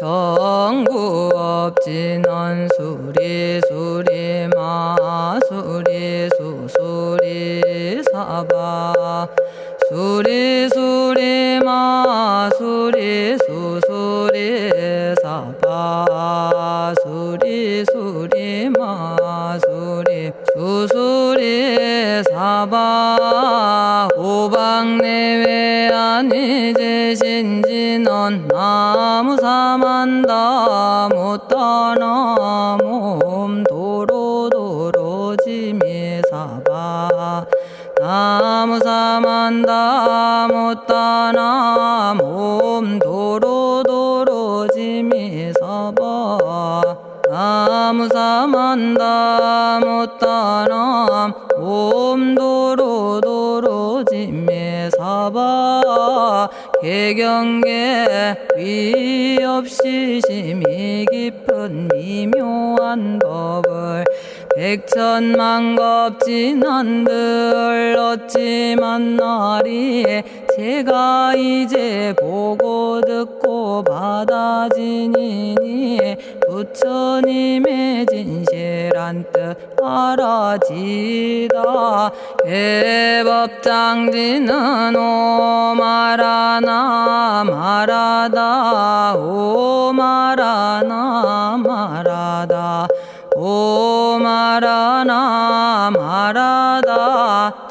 정구업진원 수리수리 마수리 수수리 사바 수리수리 마수리 수수리 사바 수리수리 마수리 수수리 사바 오방내외 안위제신진원 나무사만다 못다나 몸 도로도로지미사바 나무사만다 못다나 몸 도로도로지미사바 나무사만다 못다나 몸 도로도로지미사바 개경계 위없이 심히 깊은 미묘한 법을 백천만겁진한들 어찌 만나리 제가 이제 보고 듣고 받아지니니 부처님의 진실한 뜻 알아지다 해법장지는 오마라나 마라다 오마라나 마라다 오마라나 마라다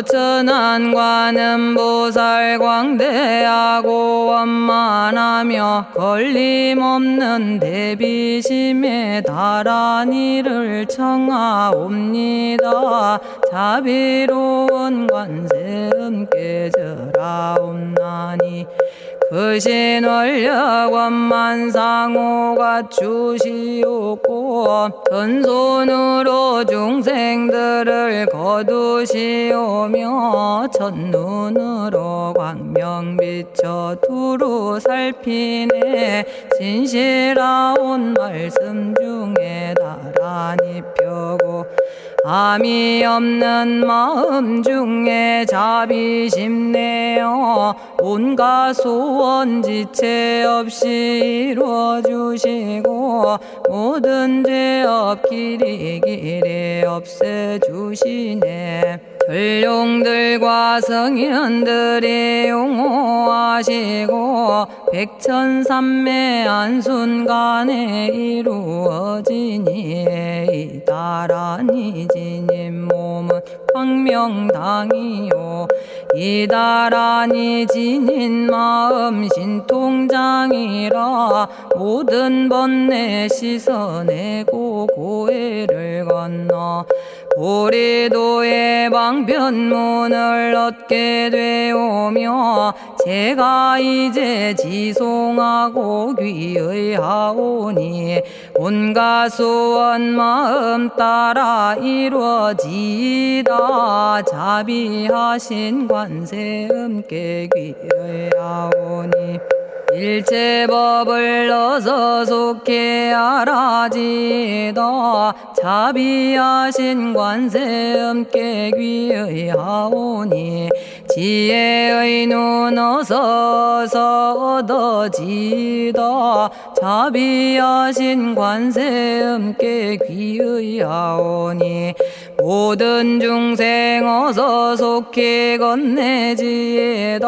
천수천안관음 보살 광대하고 원만하며 걸림없는 대비심에 달한 이를 청하옵니다. 자비로운 관세음께 절하옵나니 그신 원력 원만상호가 주시옵고 전손으로 중생들을 거두시오며 첫눈으로 광명 비쳐 두루 살피네 진실하온 말씀 중에 나란히 펴고 암이 없는 마음 중에 자비심 내어 온갖 소원 지체 없이 이루어주시고 모든 죄업 길이 없애주시네. 전룡들과 성인들이 용호하시고 백천삼매 한순간에 이루어지니 이다라니 지님 몸은 광명당이요 이다라니 지닌 마음 신통장이라 모든 번뇌 씻어내고 고해를 건너 보리도의 방편문을 얻게 되오며 제가 이제 지송하고 귀의하오니 온갖 소원 마음 따라 이루어지다 자비하신 관세음께 귀의하오니 일체법을 어서 속히 알아지다 자비하신 관세음께 귀의하오니 지혜의 눈 어서 얻어지다 자비하신 관세음께 귀의하오니 모든 중생 어서 속히 건네지다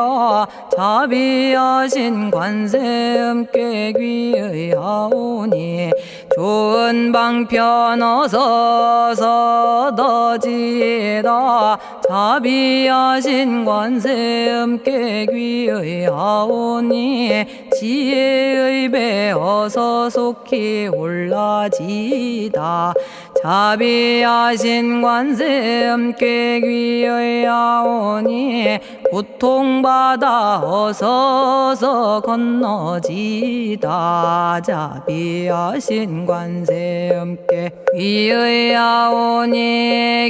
자비하신 관세음께 귀의하오니 좋은 방편 어서 얻어지다 자비하신 관세음께 귀의하오니 지혜의 배 어서 속히 올라지다 자비하신 관세음께 귀의하오니 고통받아 어서서 건너지다 자비하신 관세음께 귀의하오니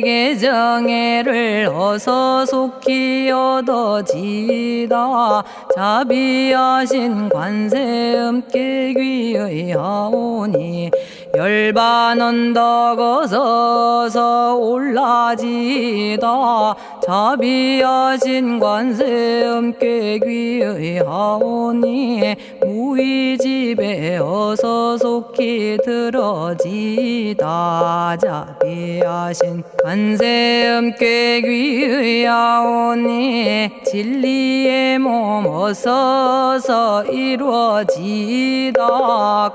개정애를 어서 속히 얻어지다 자비하신 관세음께 귀의하오니 열반 언덕 어서서 올라지다 자비하신 관세 음께 귀의하오니 무의집에 어서 속히 들어지다 자비하신 관세 음께 귀의하오니 진리의 몸 어서서 이루어지다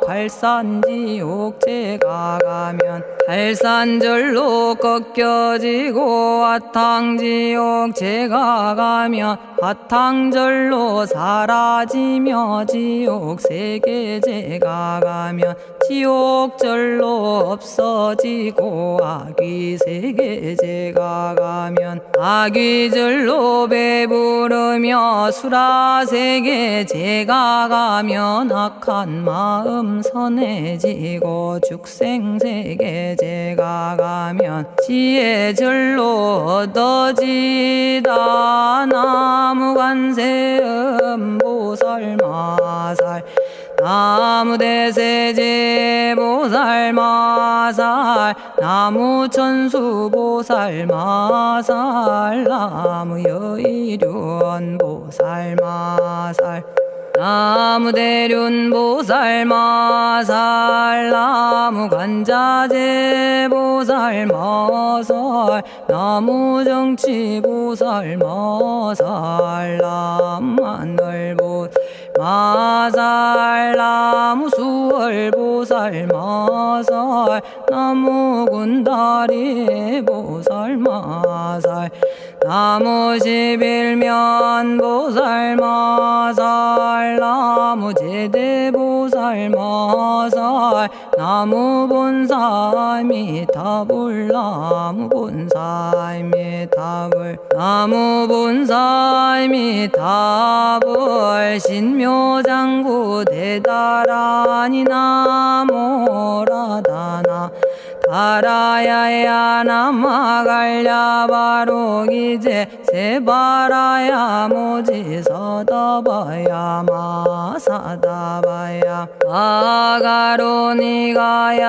갈산지옥 제가 가면 갈산절로 꺾여지고 화탕지옥 제가 가면 화탕절로 사라지며 지옥 세계 제가 가면 지옥절로 없어지고 아귀 세계 제가 가면 아귀절로 배부르며 수라 세계 제가 가면 악한 마음 선해지고 죽생 세계 제가 가면 지혜절로 얻어지다 나무관세음 보살마살 나무대세제 보살마살 나무천수 보살마살 나무여의륜 보살마살 나무대륜 보살마살 나무간자재 보살마살 나무정치 보살마살 나무하늘 보살마살 나무수월 보살마살 나무군다리 보살마살 나무십일면 보살마살 나무제대 보살마살 나무본사미타불 나무본사미타불 나무본사미타불 신묘장구 대다라니 나모라다나 다라야야 남아갈랴 바로기제 세바라야 모지서다바야 마사다바야 아가로니가야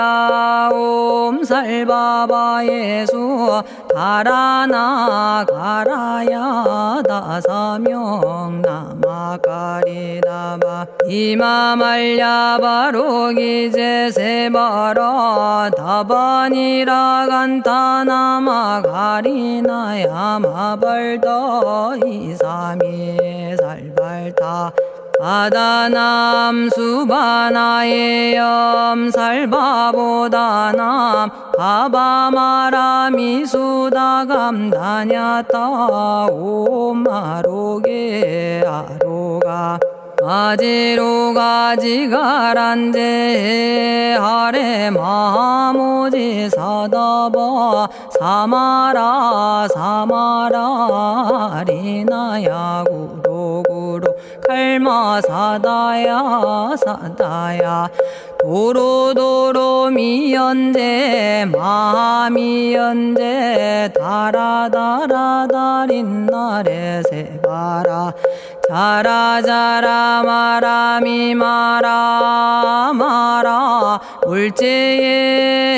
옴살바바 예수 다라나 가라야 다사명 나마가리다바 이마말랴 바로기제 세바라 다바니라 간타나마 가리나야 마발더 이사미 살발타 바다남 수바나의 염살바보다남 바바마라미 수다감다냐타 오마로게 아로가 아지로가 지가란제 하레 마모지 사다바 사마라 사마라 리나야 구로구로 칼마 사다야 사다야 도로도로 미연제 마미연제 다라다라다린나레 세바라 자라자라 마라미 마라 마라 울제에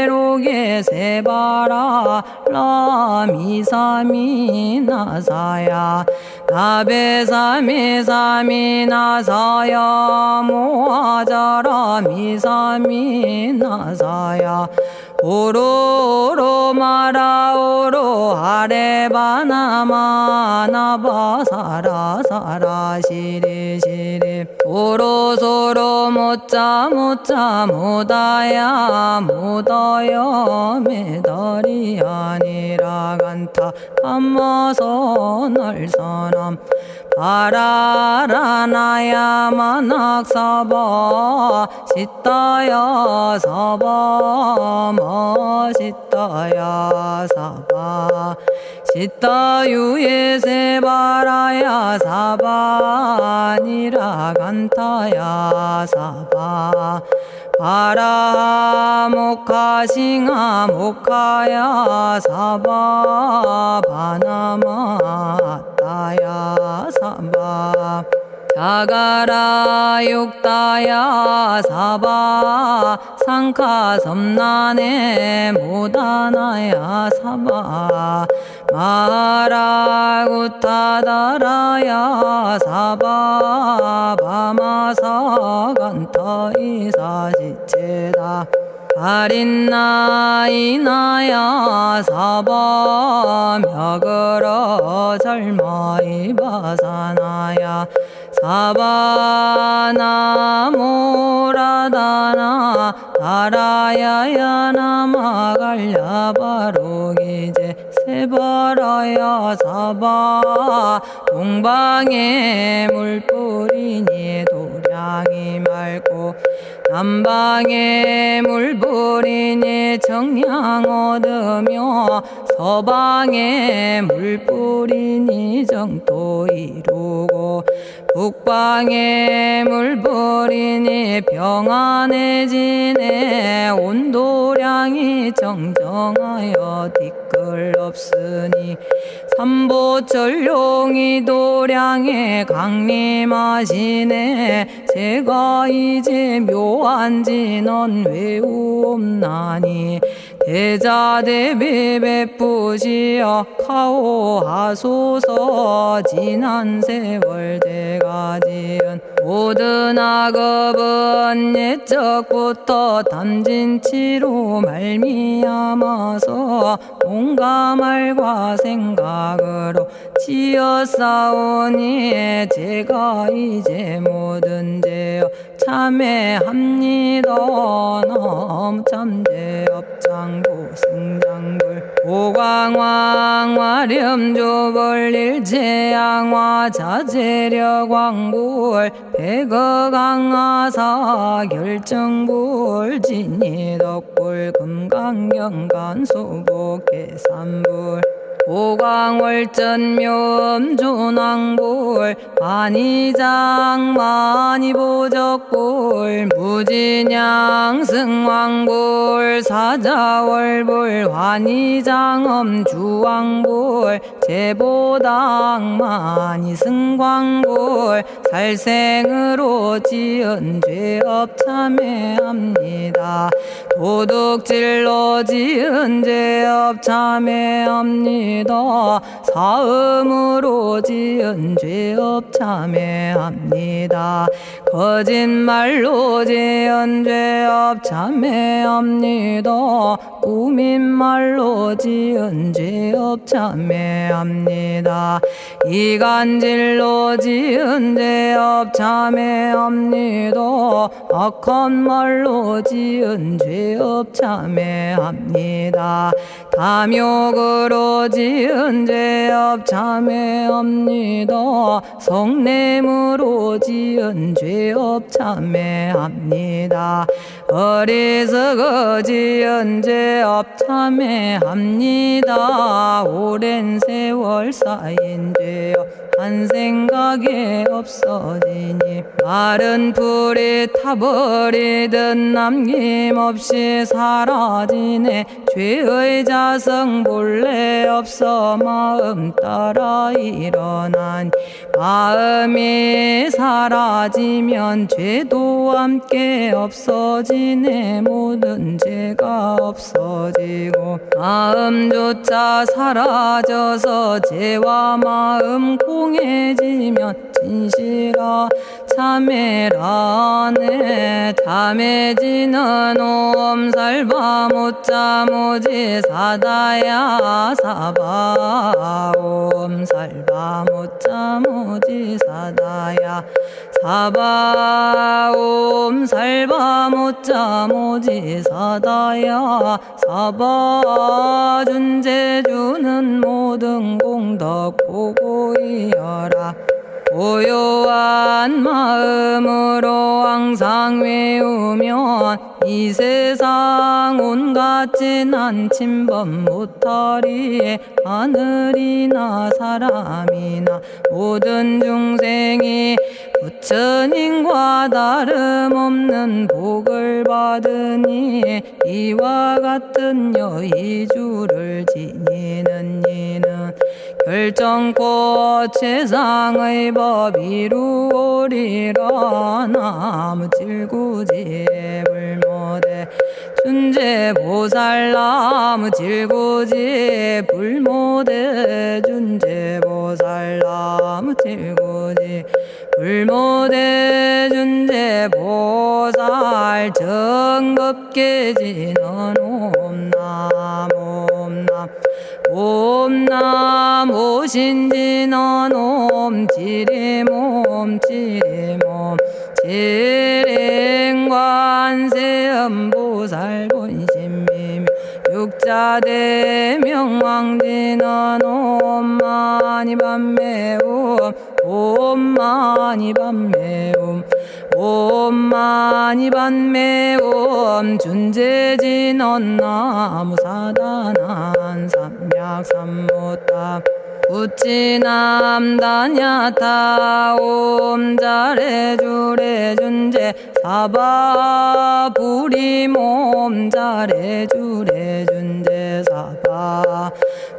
로게 세바라 라미사미 나사야 나베사미사미 나사야 모아자라 미사미 나사야 오로로 마라오로 아레바나마 나바사라 사라 시리 시리 오로소로 모짜 모짜 모다야 모다야 메다리 아니라 간타 담마서 날선함 바라라나야 만학사바 시타야 사바 마시타야 사바 시타유예 세바라야 사바니라 간타야 사바 바라 모카싱아 모카야 사바 바나마 따야 사바 자가라 육다야 사바 상카 섬난에 모다나야 사바 마라구타다라야 사바 바마사간타 이사시체다 아린나이나야 사바 며그러 절마이바사나야 사바나모라다나 다라야야 나마갈야바로기제 세바라야 사바 동방에 물뿌리니 도량이 맑고 남방에 물뿌리니 정량 얻으며 서방에 물뿌리니 정토 이루고 북방에 물뿌리니 평안해지네 온도량이 정정하여 뒤끌 없으니 삼보철룡이 도량에 강림하시네 제가 이제 묘한 진언 외우옵나니 대자대비 베푸시어 카오하소서 지난 세월 제가 지은 모든 악업은 옛적부터 탐진치로 말미암아서 온갖 말과 생각으로 지었사오니 제가 이제 모든 죄업 참회합니다. 너무 참죄업장부 승장불 오광왕 화렴조벌 일체양화 자재력왕불 백어강하사 결정불 진이덕불 금강경간 수복계산불 오광월전묘음존왕불 안이장 만이보적불 무진양승왕불 사자월불 환희장엄주왕불 제보당 만이승광불 살생으로 지은 죄업 참회합니다. 도둑질로 지은 죄업 참회합니다. 사음으로 지은 죄업 참회합니다. 거짓말로 지은 죄업 참회합니다. 꾸민말로 지은 죄업 참회합니다. 이간질로 지은 죄업 참회합니다. 악한 말로 지은 죄업 참회합니다. 탐욕으로 지은 죄업 참회합니다. 성냄으로 지은 죄업 참회합니다. 어리석어 지은 죄업 참회합니다. 오랜 세월 쌓인 죄업 한 생각에 없어지니 마른 풀이 타버리듯 남김없이 사라지네. 죄의 자성 본래 없어 마음 따라 일어나니 마음이 사라지면 죄도 함께 없어지네. 모든 죄가 없어지고 마음조차 사라져서 죄와 마음 공해지면 진실아 참회라네. 참해지는 옴살바 못자 모지 사다야 사바 옴살바 못자 모지 사다야 사바 옴살바 못자 모지 사다야 사바 준제주는 모든 공덕 보고이여라. 고요한 마음으로 항상 외우면 이 세상 온갖 진한 침범 못하리. 하늘이나 사람이나 모든 중생이 부처님과 다름없는 복을 받으니 이와 같은 여의주를 지니는 이는 결정코 최상의 법 이루리라. 나무 질구지 불모대 준재보살. 나무 질구지 불모대 준재보살. 나무 질구지 불모대 준재보살. 정겁계지는 옴남 옴남 옴남 오신지는 옴 지리몸 지리몸 지랭관세음보살 본심미묘 육자대명왕지는 옴마니밤매옴 옴마니밤매옴 옴마니밤매옴 준재진언 나무사다난 삼약삼무타 우치남다냐타 옴자레주레 준재 사바 부리몸 자레주레 준재 사바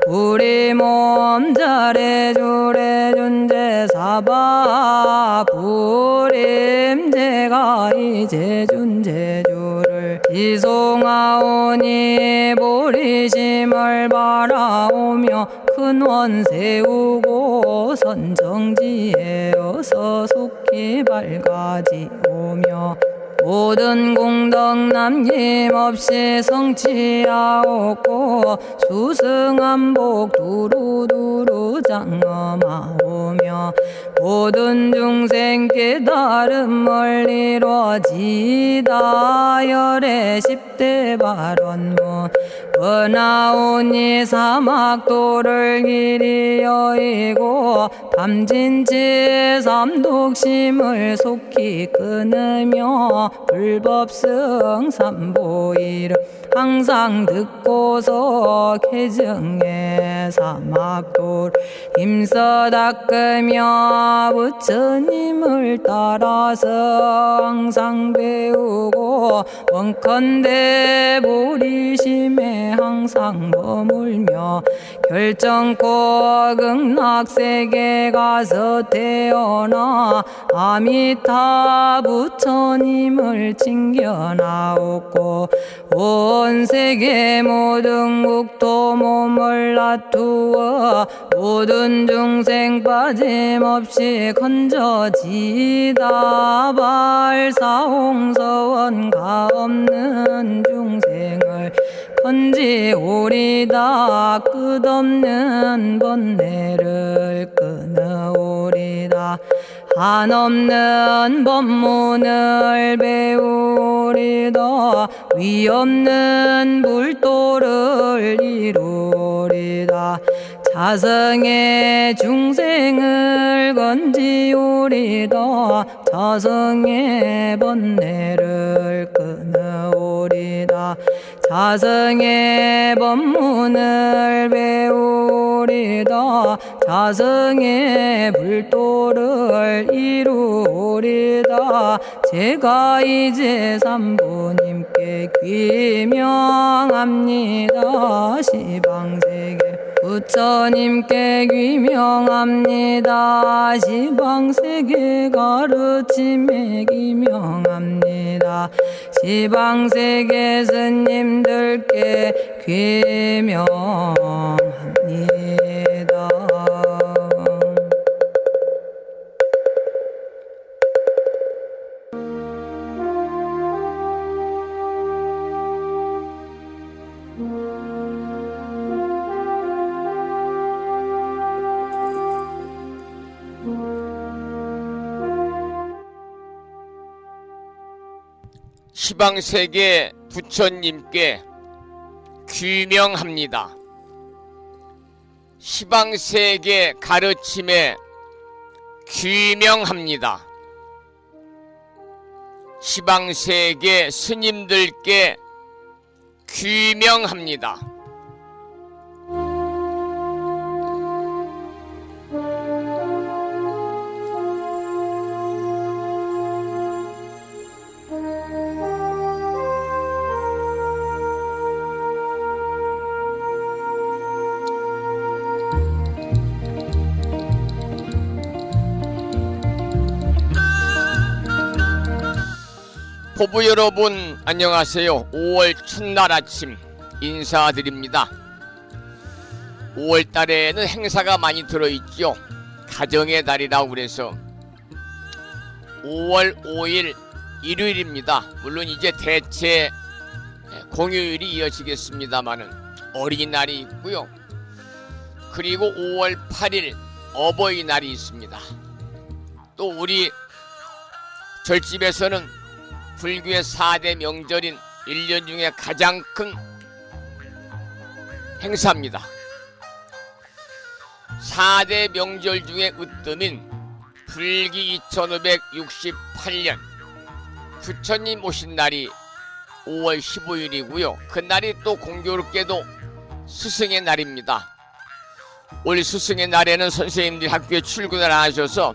부리몸 자레주레 준재 사바 부림. 제가 이제 준재주를 지송하오니 보리심을 바라오며 큰원 세우고 선정지에 어서 속히 밝아지오며 모든 공덕 남김없이 성취하옵고 수승한복 두루두루 장엄하오며 모든 중생 깨달음을 이루어지다. 열의 10대 발언문 은하오니 사막도를 길이 여의고 탐진치 삼독심을 속히 끊으며 불법승 삼보이를 항상 듣고서 개정해 사막도를 힘써 닦으며 부처님을 따라서 항상 배우고 원컨대 보리심에 항상 머물며 결정코 극락세계 가서 태어나 아미타 부처님을 칭견하옵고 온 세계 모든 국토 몸을 놔두어 모든 중생 빠짐없이 건져지다. 발사홍서원 가없는 중생을 건지오리다. 끝없는 번뇌를 끊어오리다. 한없는 법문을 배우리다. 위없는 불도를 이루리다. 자성의 중생을 건지오리다. 자성의 번뇌를 끊어오리다. 자성의 법문을 배우리다. 자성의 불도를 이루리다. 제가 이제 삼부님께 귀명합니다. 시방세계 부처님께 귀명합니다. 시방세계 가르침에 귀명합니다. 시방세계 스님들께 귀명합니다. 시방세계 부처님께 귀명합니다. 시방세계 가르침에 귀명합니다. 시방세계 스님들께 귀명합니다. 보부 여러분 안녕하세요. 5월 첫날 아침 인사드립니다. 5월 달에는 행사가 많이 들어있죠. 가정의 달이라고 그래서 5월 5일 일요일입니다. 물론 이제 대체 공휴일이 이어지겠습니다마는 어린이날이 있고요. 그리고 5월 8일 어버이날이 있습니다. 또 우리 절집에서는 불교의 4대 명절인 1년 중에 가장 큰 행사입니다. 4대 명절 중에 으뜸인 불기 2568년 부처님 오신 날이 5월 15일이고요. 그날이 또 공교롭게도 스승의 날입니다. 올 스승의 날에는 선생님들이 학교에 출근을 안 하셔서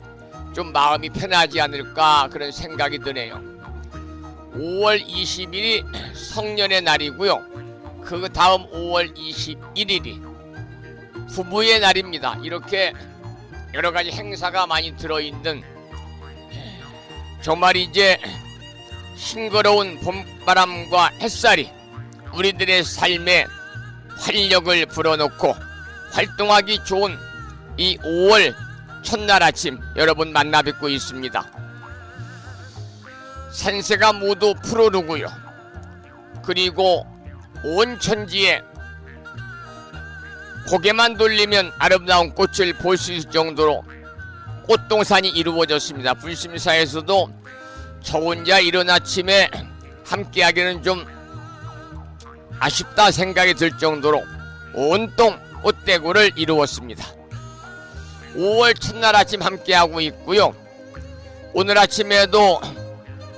좀 마음이 편하지 않을까 그런 생각이 드네요. 5월 20일이 성년의 날이고요. 그 다음 5월 21일이 부부의 날입니다. 이렇게 여러가지 행사가 많이 들어있는 정말 이제 싱그러운 봄바람과 햇살이 우리들의 삶에 활력을 불어넣고 활동하기 좋은 이 5월 첫날 아침 여러분 만나 뵙고 있습니다. 산세가 모두 푸르르고요. 그리고 온 천지에 고개만 돌리면 아름다운 꽃을 볼 수 있을 정도로 꽃동산이 이루어졌습니다. 불심사에서도 저 혼자 이른 아침에 함께하기는 좀 아쉽다 생각이 들 정도로 온통 꽃대구를 이루었습니다. 5월 첫날 아침 함께하고 있고요. 오늘 아침에도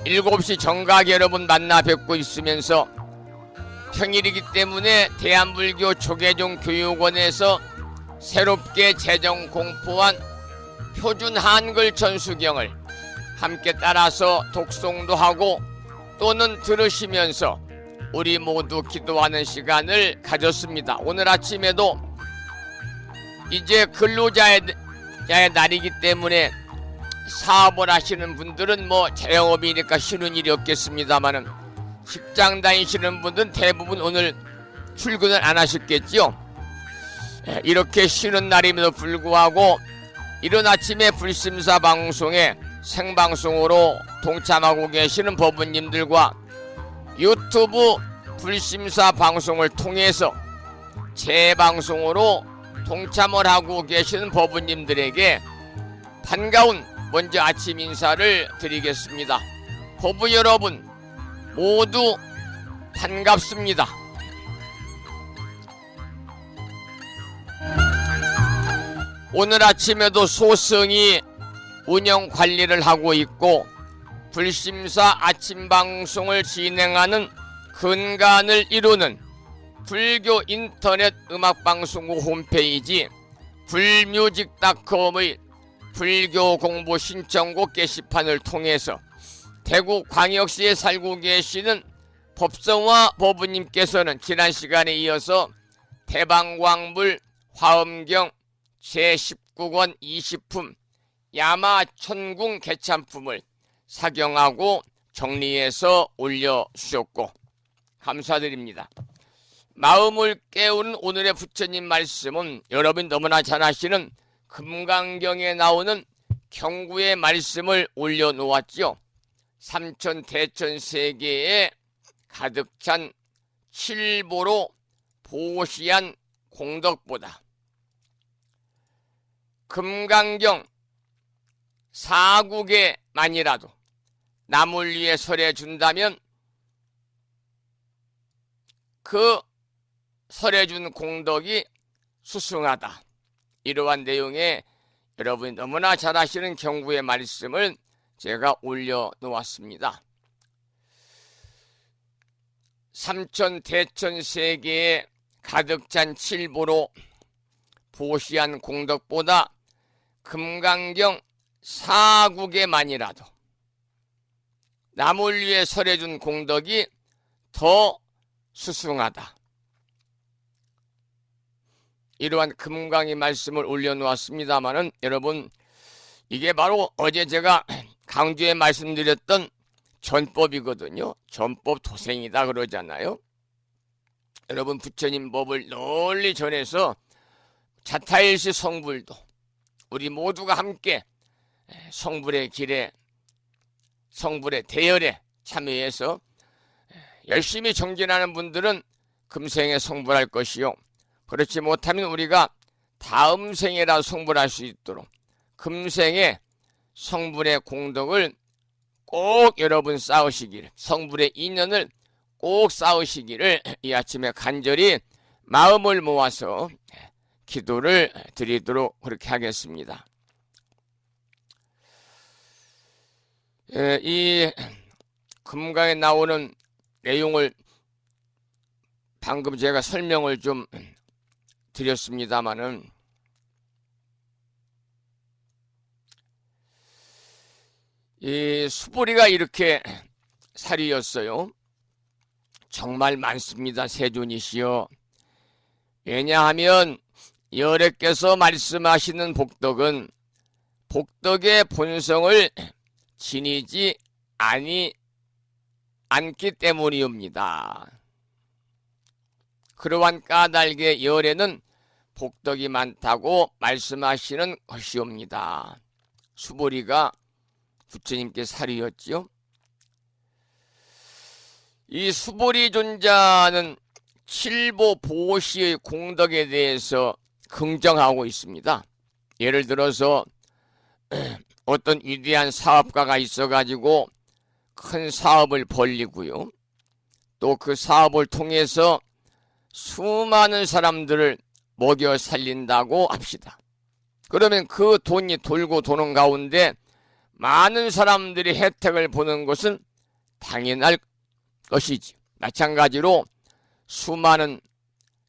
7시 정각 여러분 만나 뵙고 있으면서 평일이기 때문에 대한불교 조계종 교육원에서 새롭게 제정 공포한 표준 한글 전수경을 함께 따라서 독송도 하고 또는 들으시면서 우리 모두 기도하는 시간을 가졌습니다. 오늘 아침에도 이제 근로자의 날이기 때문에 사업을 하시는 분들은 뭐 자영업이니까 쉬는 일이 없겠습니다만은 직장 다니시는 분들은 대부분 오늘 출근을 안 하셨겠지요. 이렇게 쉬는 날임에도 불구하고 이른 아침에 불심사 방송에 생방송으로 동참하고 계시는 법부님들과 유튜브 불심사 방송을 통해서 재방송으로 동참을 하고 계시는 법부님들에게 반가운 먼저 아침 인사를 드리겠습니다. 법부 여러분 모두 반갑습니다. 오늘 아침에도 소승이 운영 관리를 하고 있고 불심사 아침 방송을 진행하는 근간을 이루는 불교 인터넷 음악방송국 홈페이지 불뮤직닷컴의 불교 공부 신청곡 게시판을 통해서 대구 광역시에 살고 계시는 법성화 법부님께서는 지난 시간에 이어서 대방광불 화엄경 제19권 20품 야마천궁 개찬품을 사경하고 정리해서 올려주셨고 감사드립니다. 마음을 깨우는 오늘의 부처님 말씀은 여러분 너무나 잘 아시는 금강경에 나오는 경구의 말씀을 올려놓았죠. 삼천 대천 세계에 가득 찬 칠보로 보시한 공덕보다 금강경 사국에만이라도 남을 위해 설해준다면 그 설해준 공덕이 수승하다. 이러한 내용의 여러분이 너무나 잘 아시는 경구의 말씀을 제가 올려놓았습니다. 삼천 대천 세계에 가득 찬 칠보로 보시한 공덕보다 금강경 사국에만이라도 남을 위해 설해준 공덕이 더 수승하다. 이러한 금강의 말씀을 올려놓았습니다마는 여러분 이게 바로 어제 제가 강조에 말씀드렸던 전법이거든요. 전법 도생이다 그러잖아요. 여러분 부처님 법을 널리 전해서 자타일시 성불도 우리 모두가 함께 성불의 길에 성불의 대열에 참여해서 열심히 정진하는 분들은 금생에 성불할 것이요, 그렇지 못하면 우리가 다음 생에라 성불할 수 있도록 금생에 성불의 공덕을 꼭 여러분 쌓으시기를, 성불의 인연을 꼭 쌓으시기를 이 아침에 간절히 마음을 모아서 기도를 드리도록 그렇게 하겠습니다. 이 금강에 나오는 내용을 방금 제가 설명을 좀 드렸습니다마는 이 수보리가 이렇게 살이였어요. 정말 많습니다. 세존이시여. 왜냐하면 여래께서 말씀하시는 복덕은 복덕의 본성을 지니지 않기 때문이옵니다. 그러한 까닭의 열에는 복덕이 많다고 말씀하시는 것이옵니다. 수보리가 부처님께 살이였지요. 이 수보리 존자는 칠보 보시의 공덕에 대해서 긍정하고 있습니다. 예를 들어서 어떤 위대한 사업가가 있어가지고 큰 사업을 벌리고요, 또 그 사업을 통해서 수많은 사람들을 먹여 살린다고 합시다. 그러면 그 돈이 돌고 도는 가운데 많은 사람들이 혜택을 보는 것은 당연할 것이지. 마찬가지로 수많은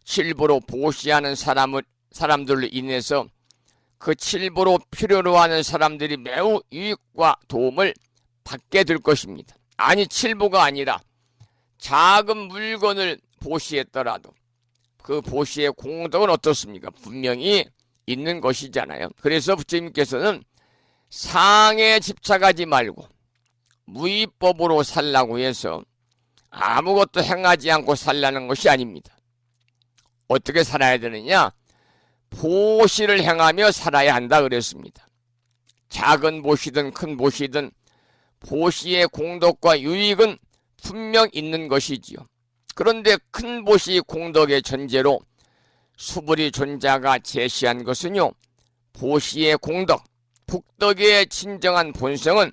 칠보로 보시하는 사람들로 인해서 그 칠보로 필요로 하는 사람들이 매우 유익과 도움을 받게 될 것입니다. 아니, 칠보가 아니라 작은 물건을 보시했더라도 그 보시의 공덕은 어떻습니까? 분명히 있는 것이잖아요. 그래서 부처님께서는 상에 집착하지 말고 무위법으로 살라고 해서 아무것도 행하지 않고 살라는 것이 아닙니다. 어떻게 살아야 되느냐? 보시를 행하며 살아야 한다 그랬습니다. 작은 보시든 큰 보시든 보시의 공덕과 유익은 분명 있는 것이지요. 그런데 큰 보시 공덕의 전제로 수보리 존자가 제시한 것은요, 보시의 공덕, 복덕의 진정한 본성은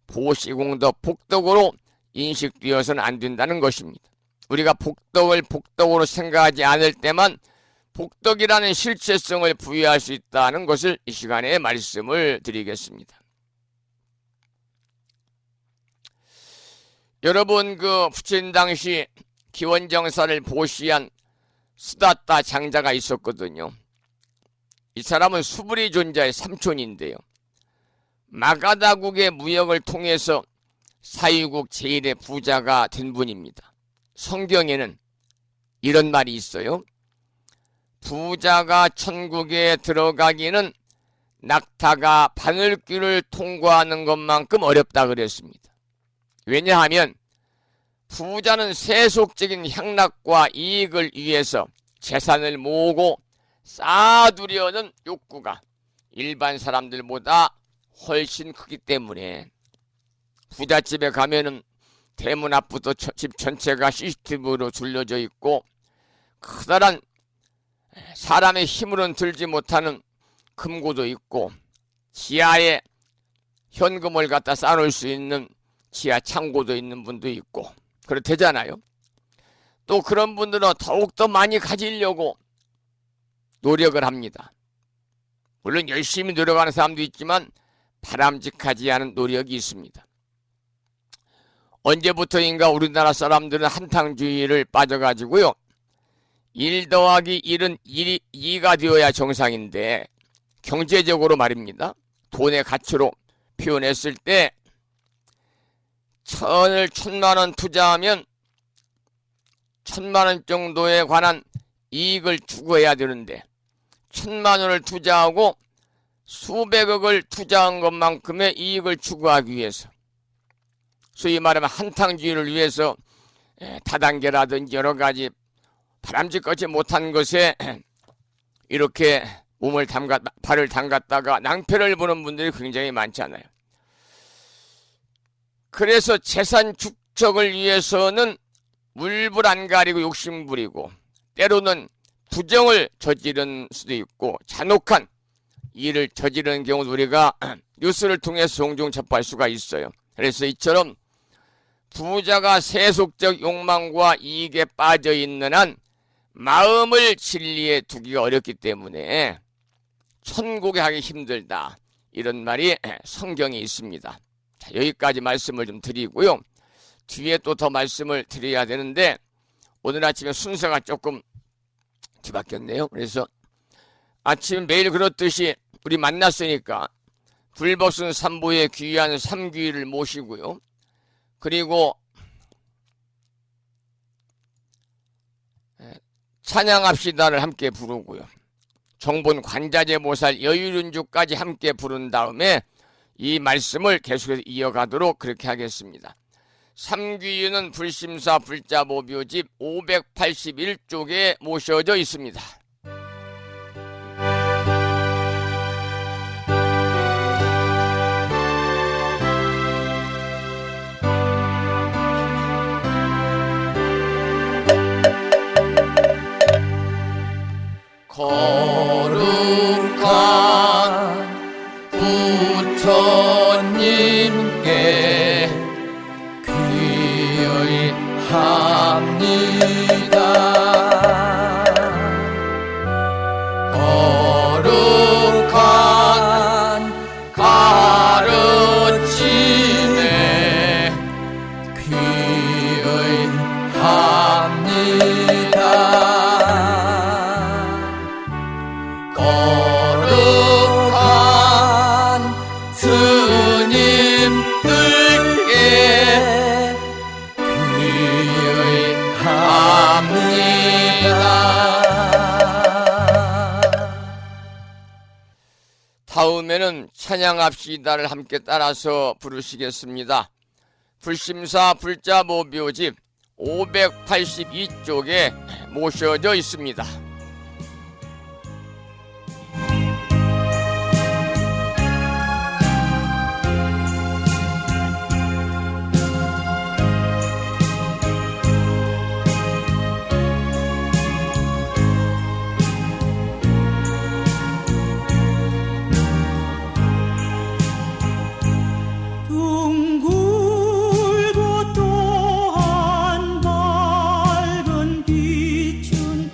보시공덕, 복덕으로 인식되어서는 안 된다는 것입니다. 우리가 복덕을 복덕으로 생각하지 않을 때만 복덕이라는 실체성을 부여할 수 있다는 것을 이 시간에 말씀을 드리겠습니다. 여러분, 그 부처님 당시 기원정사를 보시한 스다타 장자가 있었거든요. 이 사람은 수부리 존자의 삼촌인데요, 마가다국의 무역을 통해서 사유국 제1의 부자가 된 분입니다. 성경에는 이런 말이 있어요. 부자가 천국에 들어가기는 낙타가 바늘길을 통과하는 것만큼 어렵다 그랬습니다. 왜냐하면 부자는 세속적인 향락과 이익을 위해서 재산을 모으고 쌓아두려는 욕구가 일반 사람들보다 훨씬 크기 때문에 부잣집에 가면은 대문 앞부터 집 전체가 CCTV로 둘러져 있고 커다란 사람의 힘으로는 들지 못하는 금고도 있고 지하에 현금을 갖다 쌓아놓을 수 있는 지하 창고도 있는 분도 있고 그렇대잖아요. 또 그런 분들은 더욱더 많이 가지려고 노력을 합니다. 물론 열심히 노력하는 사람도 있지만 바람직하지 않은 노력이 있습니다. 언제부터인가 우리나라 사람들은 한탕주의를 빠져가지고요, 1 더하기 1은 2가 되어야 정상인데, 경제적으로 말입니다. 돈의 가치로 표현했을 때 1,000만 원 투자하면 1,000만 원 정도에 관한 이익을 추구해야 되는데 1,000만 원을 투자하고 수백억을 투자한 것만큼의 이익을 추구하기 위해서 소위 말하면 한탕주의를 위해서 다단계라든지 여러 가지 바람직하지 못한 것에 이렇게 발을 담갔다가 낭패를 보는 분들이 굉장히 많잖아요. 그래서 재산 축적을 위해서는 물불 안 가리고 욕심 부리고 때로는 부정을 저지른 수도 있고 잔혹한 일을 저지르는 경우도 우리가 뉴스를 통해서 종종 접할 수가 있어요. 그래서 이처럼 부자가 세속적 욕망과 이익에 빠져 있는 한 마음을 진리에 두기가 어렵기 때문에 천국에 하기 힘들다, 이런 말이 성경에 있습니다. 자, 여기까지 말씀을 좀 드리고요. 뒤에 또 더 말씀을 드려야 되는데 오늘 아침에 순서가 조금 뒤바뀌었네요. 그래서 아침 매일 그렇듯이 우리 만났으니까 불법순 삼보의 귀한 삼귀를 모시고요. 그리고 찬양합시다를 함께 부르고요. 정본 관자재보살 여유륜주까지 함께 부른 다음에 이 말씀을 계속해서 이어가도록 그렇게 하겠습니다. 삼귀유는 불심사 불자보묘집 581쪽에 모셔져 있습니다. 거룩한 부처님께 귀의합니다. 거룩한 가르침에 귀의합니다. 거룩한 스님들께 귀의합니다. 다음에는 찬양합시다를 함께 따라서 부르시겠습니다. 불심사 불자보묘집 582쪽에 모셔져 있습니다. 둥글고 또한 밝은 빛은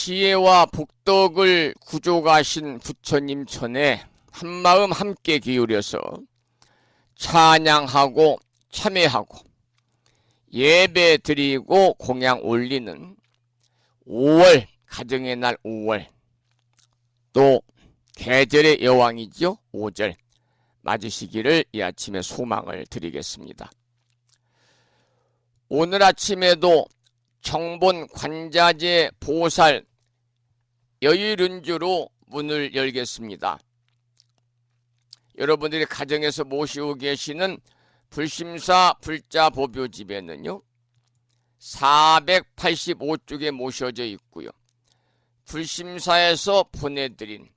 지혜와 복덕을 구족하신 부처님 전에 한마음 함께 기울여서 찬양하고 참회하고 예배 드리고 공양 올리는 5월 가정의 날 5월, 또 계절의 여왕이죠 5절 맞으시기를 이 아침에 소망을 드리겠습니다. 오늘 아침에도 정본 관자재 보살 여의륜주로 문을 열겠습니다. 여러분들이 가정에서 모시고 계시는 불심사 불자보묘집에는요 485쪽에 모셔져 있고요, 불심사에서 보내드린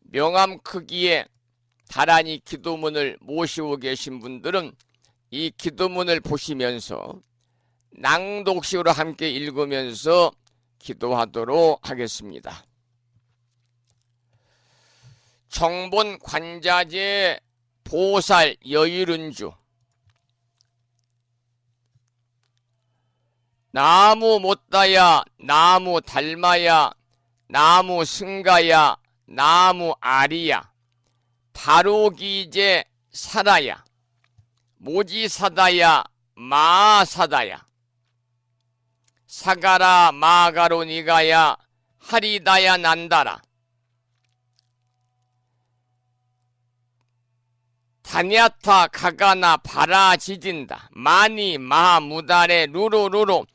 명암 크기의 다란이 기도문을 모시고 계신 분들은 이 기도문을 보시면서 낭독식으로 함께 읽으면서 기도하도록 하겠습니다. 정본 관자재 보살 여의륜주. 나무 못다야 나무 달마야 나무 승가야 나무 아리야 바로기제 사다야 모지사다야 마사다야 사가라 마가로 니가야 하리다야 난다라 다냐타 가가나 바라지진다 마니 마무다레 루루루루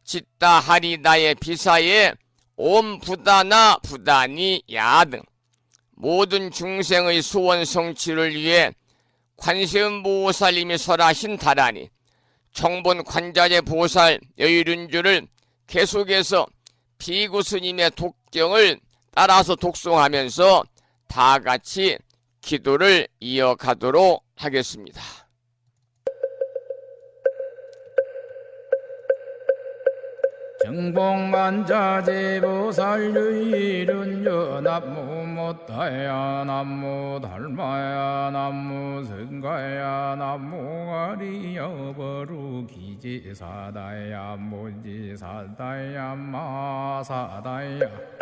짓다 하리다의 비사에 옴 부다나 부다니 야등 모든 중생의 소원 성취를 위해 관세음보살님이 설하신 다라니 정본 관자재 보살 여의륜주를 계속해서 비구스님의 독경을 따라서 독송하면서 다 같이 기도를 이어가도록 하겠습니다. 정봉관자재 보살 여의륜주 남무 못다야 남무 달마야 남무 승가야 남무 아리야 버루기지사다야 모지사다야 마사다야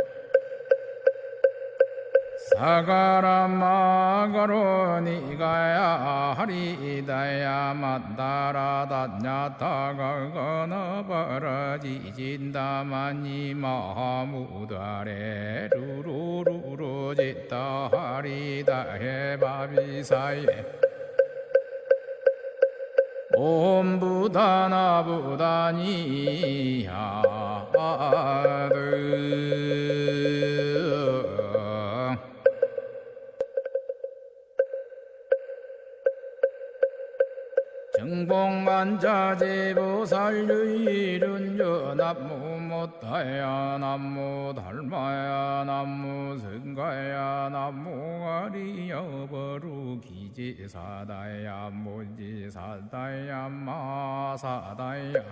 사가라 마가로 니가야 하리다야 만다라 다냐타가가나 바라지진다마니 마무다레 루루루루 짓다 하리다 해바비사예 옴 부다나 부다니야 정봉만자재 보살 여의륜주 남무 못다야 남무 달마야 남무 승가야 남무 아리야 버루기지사다야 모지사다야 마사다야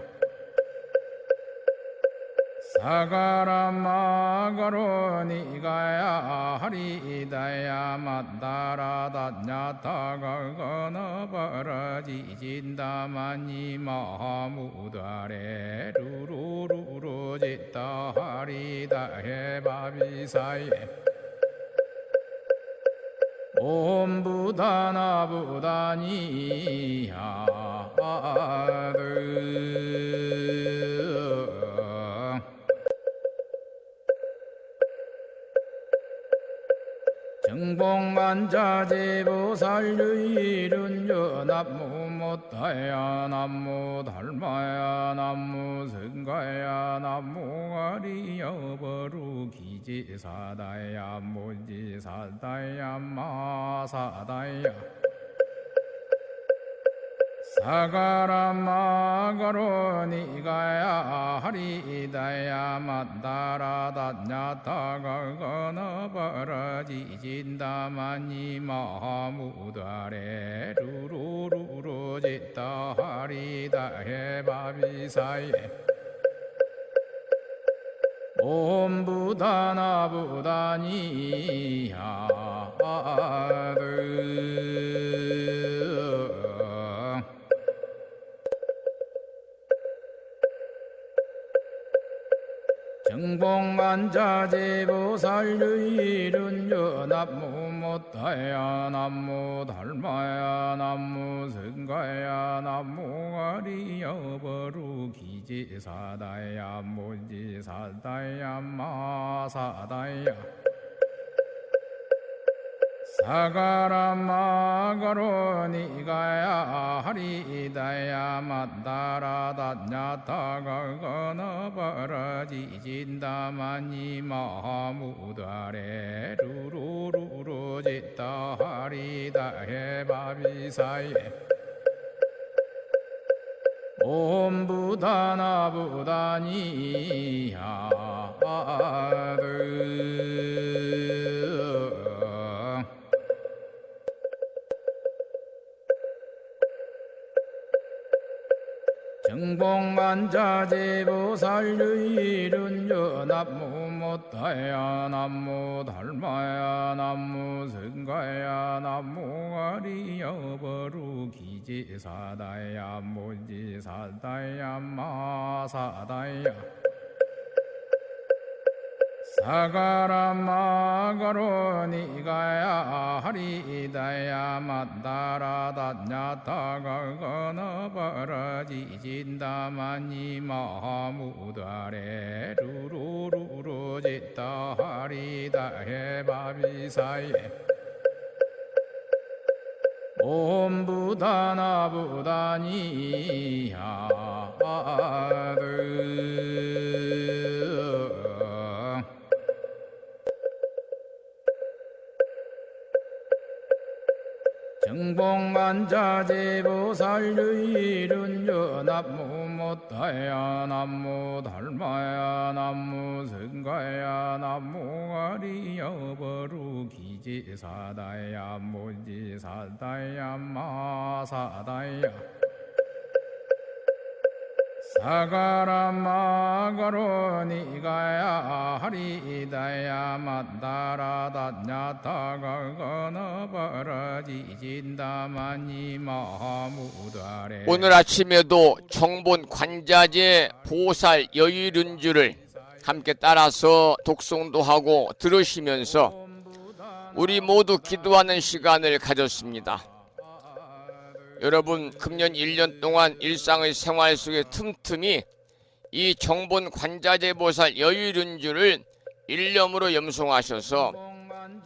사가라 마가로 니가야 하리다야 만다라 다냐타가가나 바라지진다마니 마무다레 루루루루 짓다 하리다 해바비사예 옴 부다나 부다니야 정봉만자재 보살 여의륜주 남무 못다야 남무 달마야 남무 승가야 남무 아리야 버루기지사다야 모지사다야 마사다야 사가라 마가로 니가야 하리다야 만다라 다냐타가가나 바라지진다마니 마무다레 루루루루 짓다 하리다 해바비사예 옴 부다나 부다니야 정봉안자제보살유일은여 남무 못다야 남무 달마야 남무 성가야 남무 가리여버루 기지사다야 무지사다야 마사다야 사가라마가로니가야 하리다야 만다라다냐타가거너바라지진다마니 마무다레 루루루루지다 하리다해바비사예 옴부다나부다니야드 정봉안자제보살유일은여 남무 못다야 남무 달마야 남무 성가야 남무 가리여버루 기지사다야 무지사다야 마사다야 사가라마가로니가야 하리다야 만다라다냐타가거너바라지진다마니 마무다레 루루루루지다 하리다해바비사예 옴부다나부다니야드 정봉안자제보살유일은여 남무 못다야 남무 달마야 남무 성가야 남무 가리여버루 기지사다야 무지사다야 마사다야 사가라마가로니가야 하리다야 만다라다냐타가거너바라지진다마니 마무다레 오늘 아침에도 정본 관자재 보살 여의륜주를 함께 따라서 독송도 하고 들으시면서 우리 모두 기도하는 시간을 가졌습니다. 여러분, 금년 1년 동안 일상의 생활 속에 틈틈이 이 정본 관자재보살 여의륜주를 일념으로 염송하셔서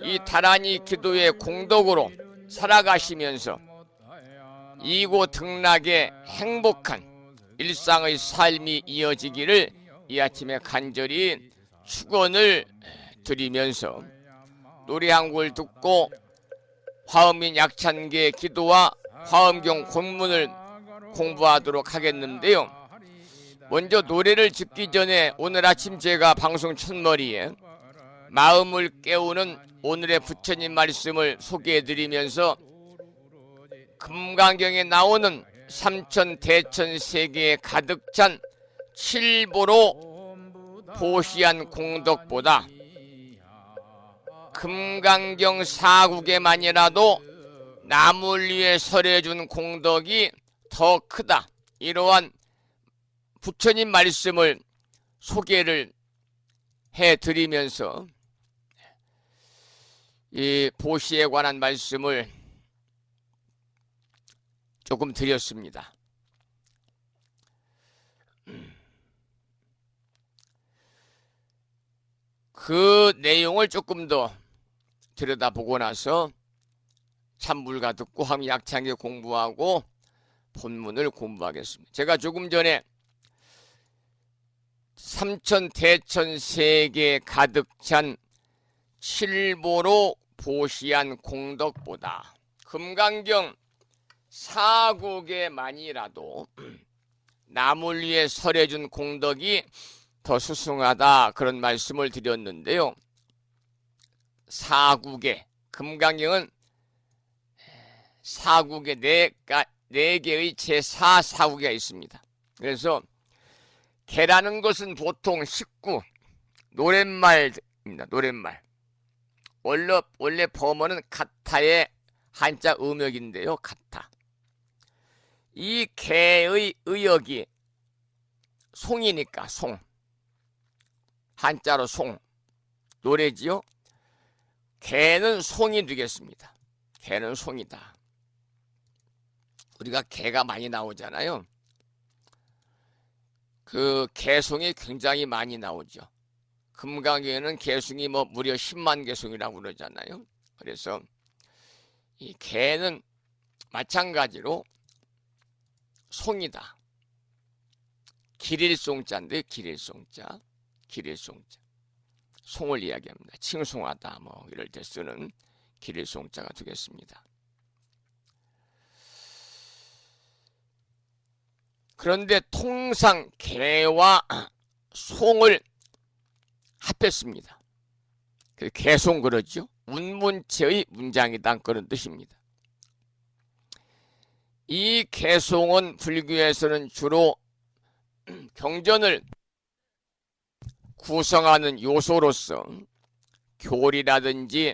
이 다란이 기도의 공덕으로 살아가시면서 이고등락의 행복한 일상의 삶이 이어지기를 이 아침에 간절히 축원을 드리면서 노래 한 곡을 듣고 화엄인 약찬계 기도와 화엄경 본문을 공부하도록 하겠는데요. 먼저 노래를 듣기 전에 오늘 아침 제가 방송 첫머리에 마음을 깨우는 오늘의 부처님 말씀을 소개해드리면서 금강경에 나오는 삼천 대천 세계에 가득 찬 칠보로 보시한 공덕보다 금강경 사국에만이라도 남을 위해 설해준 공덕이 더 크다. 이러한 부처님 말씀을 소개를 해드리면서 이 보시에 관한 말씀을 조금 드렸습니다. 그 내용을 조금 더 들여다보고 나서 참불가 듣고 함 약창에 공부하고 본문을 공부하겠습니다. 제가 조금 전에 삼천 대천 세계 가득 찬 칠보로 보시한 공덕보다 금강경 사국에만이라도 남을 위해 설해준 공덕이 더 수승하다, 그런 말씀을 드렸는데요. 사국에, 금강경은 사국에 네 개의 제4사국이 있습니다. 그래서 개라는 것은 보통 식구, 노랫말입니다. 노랫말. 원래 범어는 가타의 한자 음역인데요. 가타. 이 개의 의역이 송이니까 송. 한자로 송, 노래지요. 개는 송이 되겠습니다. 개는 송이다. 우리가 개가 많이 나오잖아요. 그 개송이 굉장히 많이 나오죠. 금강에는 개송이 뭐 무려 10만 개송이라고 그러잖아요. 그래서 이 개는 마찬가지로 송이다. 기릴송자인데 기릴송자, 기릴송자. 송을 이야기합니다. 칭송하다 뭐 이럴 때 쓰는 기릴송자가 되겠습니다. 그런데 통상 개와 송을 합했습니다. 개송 그러죠. 운문체의 문장이다 그런 뜻입니다. 이 개송은 불교에서는 주로 경전을 구성하는 요소로서 교리라든지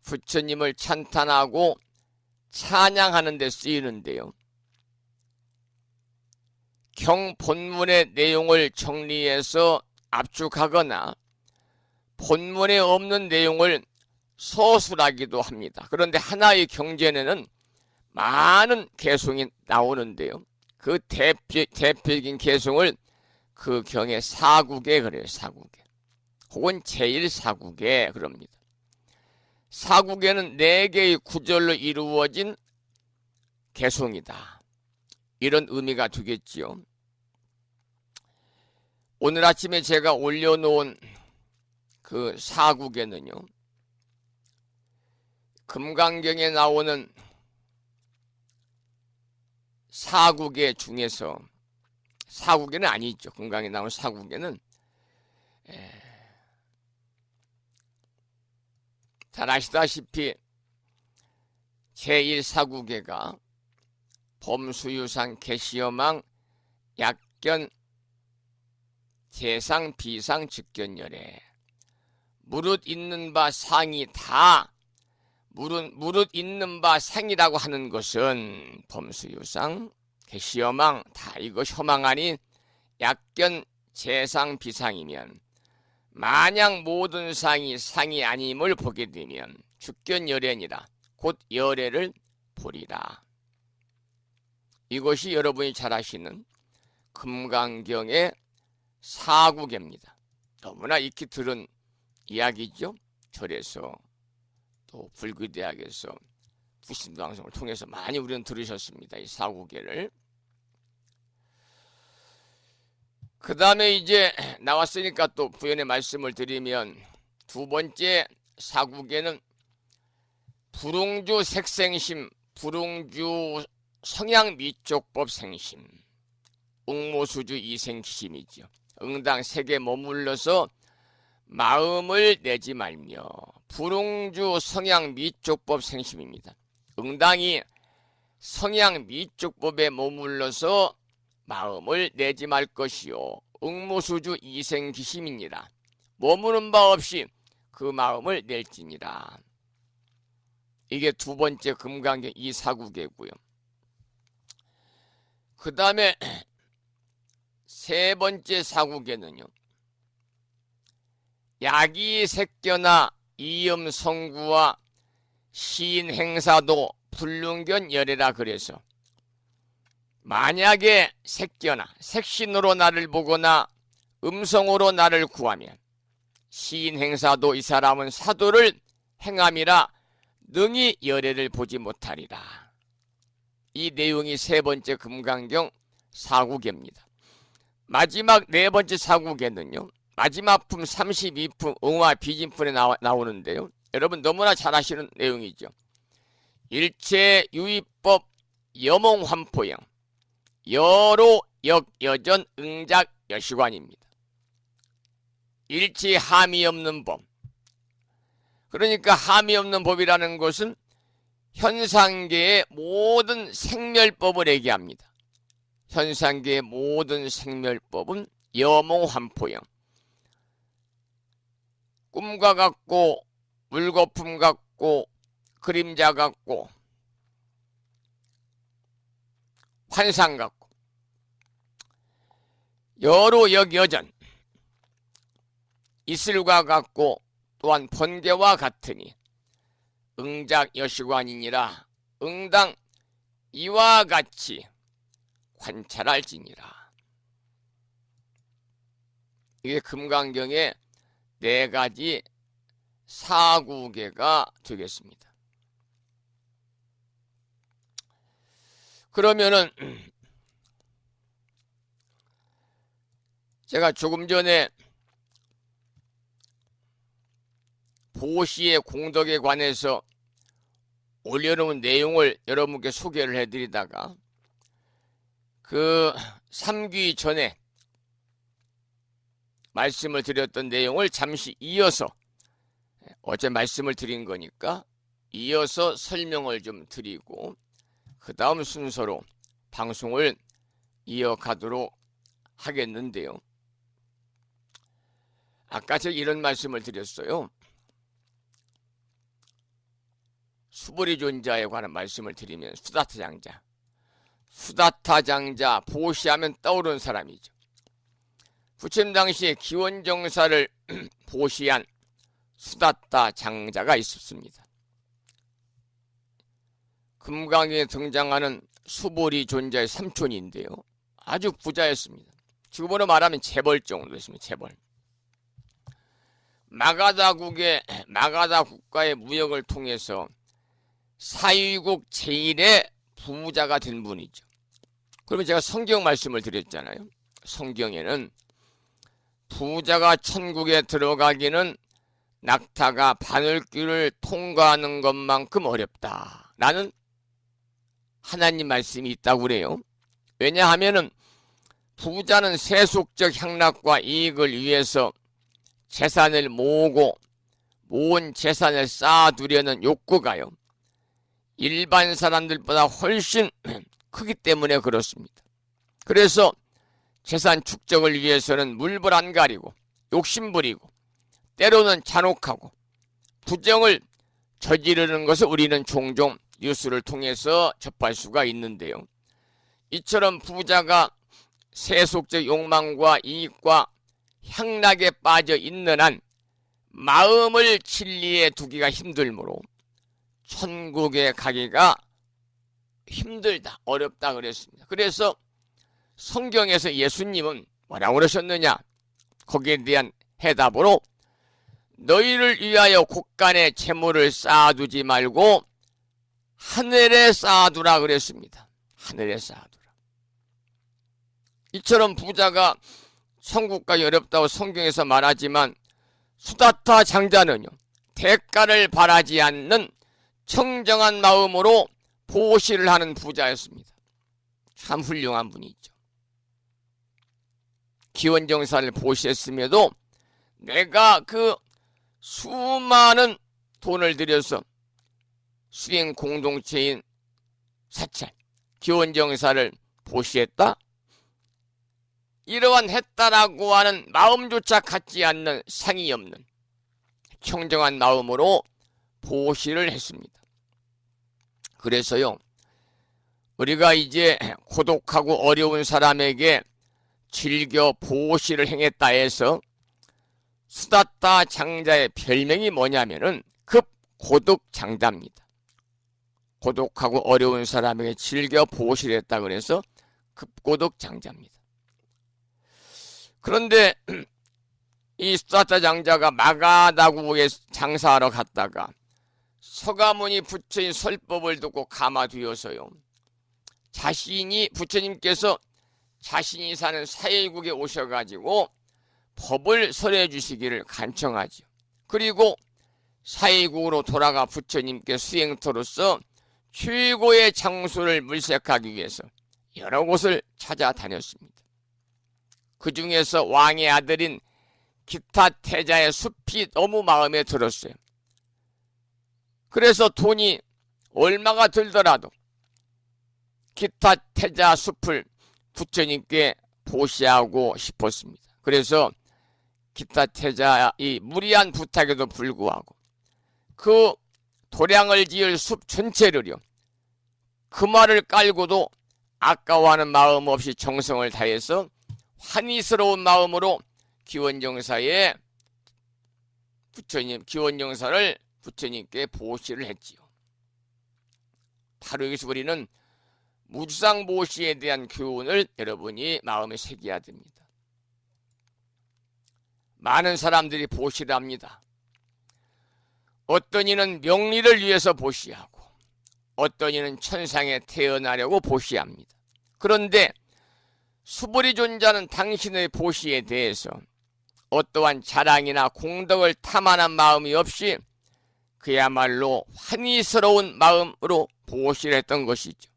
부처님을 찬탄하고 찬양하는 데 쓰이는데요. 경 본문의 내용을 정리해서 압축하거나 본문에 없는 내용을 서술하기도 합니다. 그런데 하나의 경전에는 많은 개송이 나오는데요. 그 대표적인 개송을 그 경의 사국에 그래요. 사국에. 혹은 제1사국에 그럽니다. 사국에는 4개의 구절로 이루어진 개송이다. 이런 의미가 되겠지요. 오늘 아침에 제가 올려놓은 그 사국에는요. 금강경에 나오는 사국의 중에서 사국에는 아니죠. 금강에 나온 사국에는 잘 아시다시피 제1사국에가 범수유상 개시여망 약견 재상 비상 즉견열애 무릇 있는 바 상이 다 무릇 있는 바 상이라고 하는 것은 범수유상 개시여망 다 이거 혐망하니 약견 재상 비상이면 만약 모든 상이 상이 아님을 보게 되면 즉견열애니라 곧 열애를 보리라. 이것이 여러분이 잘 아시는 금강경의 사국입니다. 너무나 익히 들은 이야기죠. 절에서 또 불교대학에서 부신방송을 통해서 많이 우리는 들으셨습니다. 이 사국계를. 그 다음에 이제 나왔으니까 또 부연의 말씀을 드리면 두 번째 사국에는 불웅주 색생심, 불웅주 성향 미족법 생심, 응모수주 이생심이죠. 응당 색에 머물러서 마음을 내지 말며 불웅주 성향 미족법 생심입니다. 응당이 성향 미족법에 머물러서 마음을 내지 말 것이요 응모수주 이생기심이니라. 머무는 바 없이 그 마음을 낼지니라. 이게 두 번째 금강경 이사국이고요. 그 다음에 세 번째 사국에는요. 야기색견나 이음성구와 시인행사도 불륜견열애라 그래서 만약에 색견나 색신으로 나를 보거나 음성으로 나를 구하면 시인행사도 이 사람은 사도를 행함이라 능히 열애를 보지 못하리라. 이 내용이 세 번째 금강경 사국입니다. 마지막 네 번째 사국에는요. 마지막 품 32품 응화 비진품에 나오는데요. 여러분 너무나 잘 아시는 내용이죠. 일체 유의법 여몽환포형 여로 역여전 응작 여시관입니다. 일체 함이 없는 법. 그러니까 함이 없는 법이라는 것은 현상계의 모든 생멸법을 얘기합니다. 현상계의 모든 생멸법은 여몽환포형 꿈과 같고 물거품 같고 그림자 같고 환상 같고 여로 역여전 이슬과 같고 또한 번개와 같으니 응작 여시관이니라. 응당 이와 같이 관찰할지니라. 이게 금강경의 4가지 사구계가 되겠습니다. 그러면은 제가 조금 전에 보시의 공덕에 관해서 올려놓은 내용을 여러분께 소개를 해드리다가 그 3귀 전에 말씀을 드렸던 내용을 잠시 이어서, 어제 말씀을 드린 거니까 이어서 설명을 좀 드리고 그 다음 순서로 방송을 이어가도록 하겠는데요. 아까 제가 이런 말씀을 드렸어요. 수보리존자에 관한 말씀을 드리면 수다타장자, 수다타장자 보시하면 떠오르는 사람이죠. 부처님 당시에 기원정사를 보시한 수다타장자가 있었습니다. 금강에 등장하는 수보리존자의 삼촌인데요, 아주 부자였습니다. 지금으로 말하면 재벌 정도 됐습니다. 재벌. 마가다 국가의 무역을 통해서 사유국 제1의 부자가 된 분이죠. 그러면 제가 성경 말씀을 드렸잖아요. 성경에는 부자가 천국에 들어가기는 낙타가 바늘길을 통과하는 것만큼 어렵다 라는 하나님 말씀이 있다고 그래요. 왜냐하면은 부자는 세속적 향락과 이익을 위해서 재산을 모으고 모은 재산을 쌓아두려는 욕구가요, 일반 사람들보다 훨씬 크기 때문에 그렇습니다. 그래서 재산 축적을 위해서는 물불 안 가리고 욕심부리고 때로는 잔혹하고 부정을 저지르는 것을 우리는 종종 뉴스를 통해서 접할 수가 있는데요. 이처럼 부자가 세속적 욕망과 이익과 향락에 빠져 있는 한 마음을 진리에 두기가 힘들므로 천국에 가기가 힘들다, 어렵다 그랬습니다. 그래서 성경에서 예수님은 뭐라고 그러셨느냐? 거기에 대한 해답으로 너희를 위하여 곳간에 재물을 쌓아두지 말고 하늘에 쌓아두라 그랬습니다. 하늘에 쌓아두라. 이처럼 부자가 천국 가기 어렵다고 성경에서 말하지만 수다타 장자는요, 대가를 바라지 않는 청정한 마음으로 보시를 하는 부자였습니다. 참 훌륭한 분이죠. 기원정사를 보시했음에도 내가 그 수많은 돈을 들여서 수행 공동체인 사찰 기원정사를 보시했다? 이러한 했다라고 하는 마음조차 갖지 않는 상이 없는 청정한 마음으로 보시를 했습니다. 그래서요, 우리가 이제 고독하고 어려운 사람에게 즐겨 보시를 행했다 해서 수다타 장자의 별명이 뭐냐면은 급고독장자입니다. 고독하고 어려운 사람에게 즐겨 보시를 했다 그래서 급고독장자입니다. 그런데 이 수다타 장자가 마가다국에 장사하러 갔다가 서가모니 부처인 설법을 듣고 가마두어서요, 부처님께서 자신이 사는 사회국에 오셔가지고 법을 설해 주시기를 간청하죠. 그리고 사회국으로 돌아가 부처님께 수행터로서 최고의 장소를 물색하기 위해서 여러 곳을 찾아다녔습니다. 그 중에서 왕의 아들인 기타태자의 숲이 너무 마음에 들었어요. 그래서 돈이 얼마가 들더라도 기타태자 숲을 부처님께 보시하고 싶었습니다. 그래서 기타태자의 무리한 부탁에도 불구하고 그 도량을 지을 숲 전체를요, 금화를 깔고도 아까워하는 마음 없이 정성을 다해서 환희스러운 마음으로 기원정사에 부처님 기원정사를 부처님께 보시를 했지요. 바로 여기서 우리는 무주상보시에 대한 교훈을 여러분이 마음에 새겨야 됩니다. 많은 사람들이 보시를 합니다. 어떤 이는 명리를 위해서 보시하고 어떤 이는 천상에 태어나려고 보시합니다. 그런데 수불이 존재하는 당신의 보시에 대해서 어떠한 자랑이나 공덕을 탐하는 마음이 없이 그야말로 환희스러운 마음으로 보시를 했던 것이죠.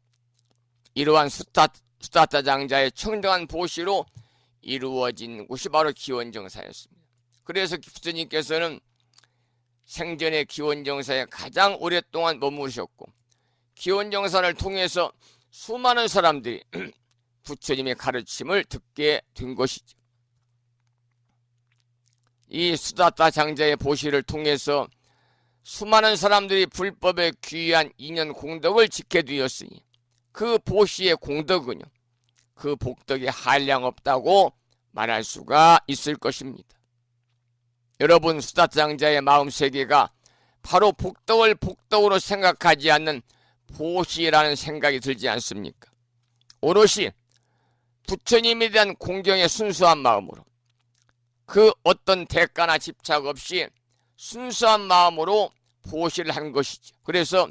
이러한 수타타 장자의 청정한 보시로 이루어진 곳이 바로 기원정사였습니다. 그래서 부처님께서는 생전에 기원정사에 가장 오랫동안 머무르셨고 기원정사를 통해서 수많은 사람들이 부처님의 가르침을 듣게 된 것이죠. 이 수다타 장자의 보시를 통해서 수많은 사람들이 불법의 귀한 인연 공덕을 지게 되었으니 그 보시의 공덕은요, 그 복덕이 한량없다고 말할 수가 있을 것입니다. 여러분, 수다타 장자의 마음세계가 바로 복덕을 복덕으로 생각하지 않는 보시라는 생각이 들지 않습니까? 오롯이 부처님에 대한 공경의 순수한 마음으로 그 어떤 대가나 집착 없이 순수한 마음으로 보시를 한 것이죠. 그래서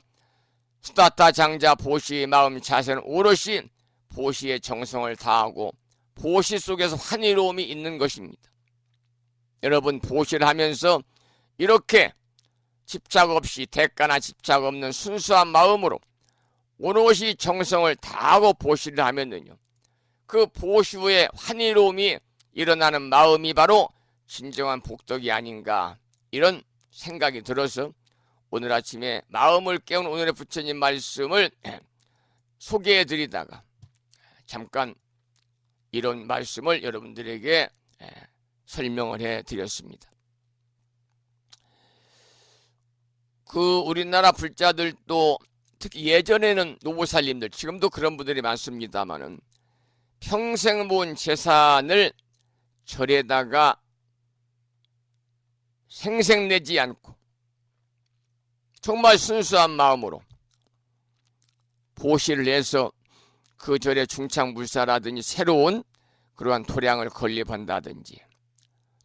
수다타 장자 보시의 마음 자세는 오롯이 보시의 정성을 다하고 보시 속에서 환희로움이 있는 것입니다. 여러분, 보시를 하면서 이렇게 집착 없이 대가나 집착 없는 순수한 마음으로 오롯이 정성을 다하고 보시를 하면은요, 그 보시 후에 환희로움이 일어나는 마음이 바로 진정한 복덕이 아닌가, 이런 생각이 들어서 오늘 아침에 마음을 깨운 오늘의 부처님 말씀을 소개해 드리다가 잠깐 이런 말씀을 여러분들에게 설명을 해 드렸습니다. 그 우리나라 불자들도 특히 예전에는 노보살님들, 지금도 그런 분들이 많습니다만은 평생 모은 재산을 절에다가 생색내지 않고 정말 순수한 마음으로 보시를 해서 그 절에 중창불사라든지 새로운 그러한 도량을 건립한다든지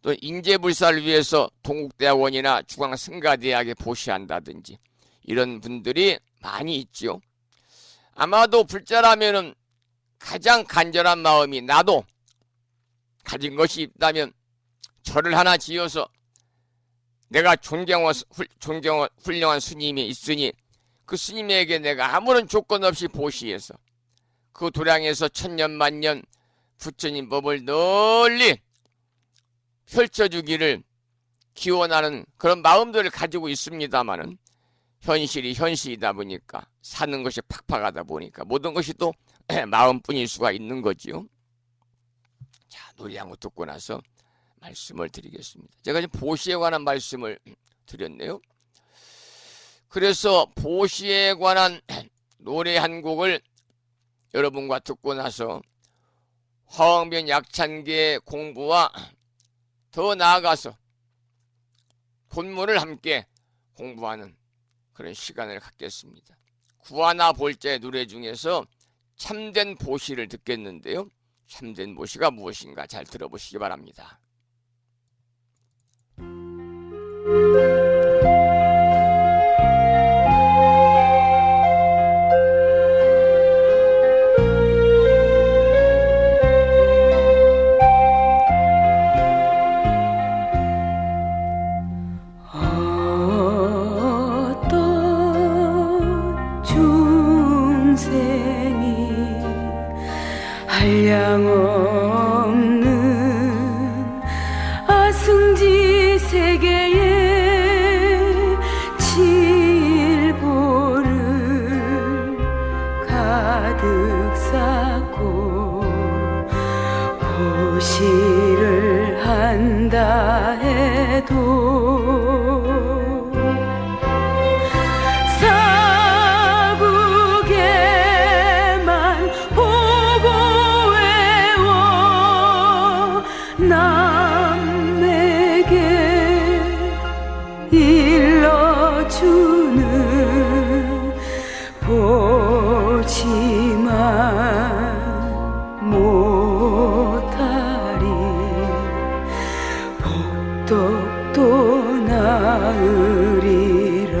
또 인재불사를 위해서 동국대학원이나 중앙승가대학에 보시한다든지 이런 분들이 많이 있죠. 아마도 불자라면은 가장 간절한 마음이 나도 가진 것이 있다면 절을 하나 지어서 내가 훌륭한 스님이 있으니 그 스님에게 내가 아무런 조건 없이 보시해서 그 도량에서 천년만년 부처님 법을 널리 펼쳐주기를 기원하는 그런 마음들을 가지고 있습니다마는 현실이 현실이다 보니까 사는 것이 팍팍하다 보니까 모든 것이 또 마음뿐일 수가 있는 거지요. 자, 노래 한 곡 듣고 나서 말씀을 드리겠습니다. 제가 지금 보시에 관한 말씀을 드렸네요. 그래서 보시에 관한 노래 한 곡을 여러분과 듣고 나서 화엄변 약찬계 공부와 더 나아가서 본문을 함께 공부하는 그런 시간을 갖겠습니다. 구하나 볼자의 노래 중에서 참된 보시를 듣겠는데요. 참된 보시가 무엇인가 잘 들어보시기 바랍니다. 한량없는 아승지 세계에 칠보를 가득 쌓고 보시를 한다 해도 남에게 못하리 복덕도 나으리라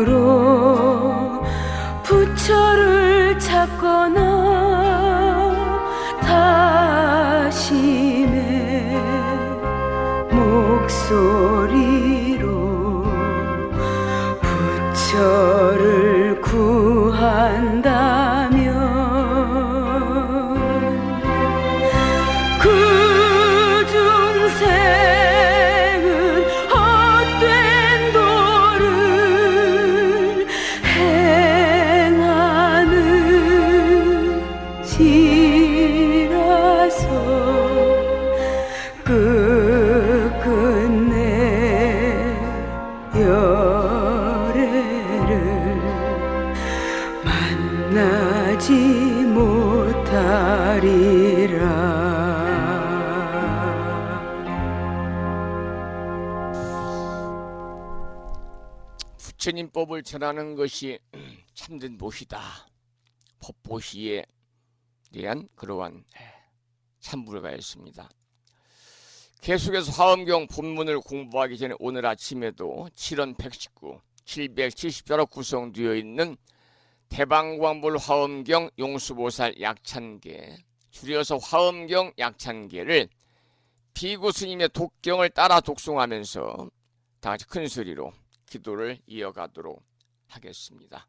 마음으로 부처를 찾거나 다심의 목소리로 부처를 구한다면 그 중생은 헛된 도를 행하는 지라서 끝끝내 열애를 만나지 못하리라 부처님법을 전하는 것이 참된 보시다. 법보시에 대한 그러한 참불가였습니다. 계속해서 화엄경 본문을 공부하기 전에 오늘 아침에도 7원 119, 770자로 구성되어 있는 대방광불 화엄경 용수보살 약찬계, 줄여서 화엄경 약찬계를 비구스님의 독경을 따라 독송하면서 다같이 큰 소리로 기도를 이어가도록 하겠습니다.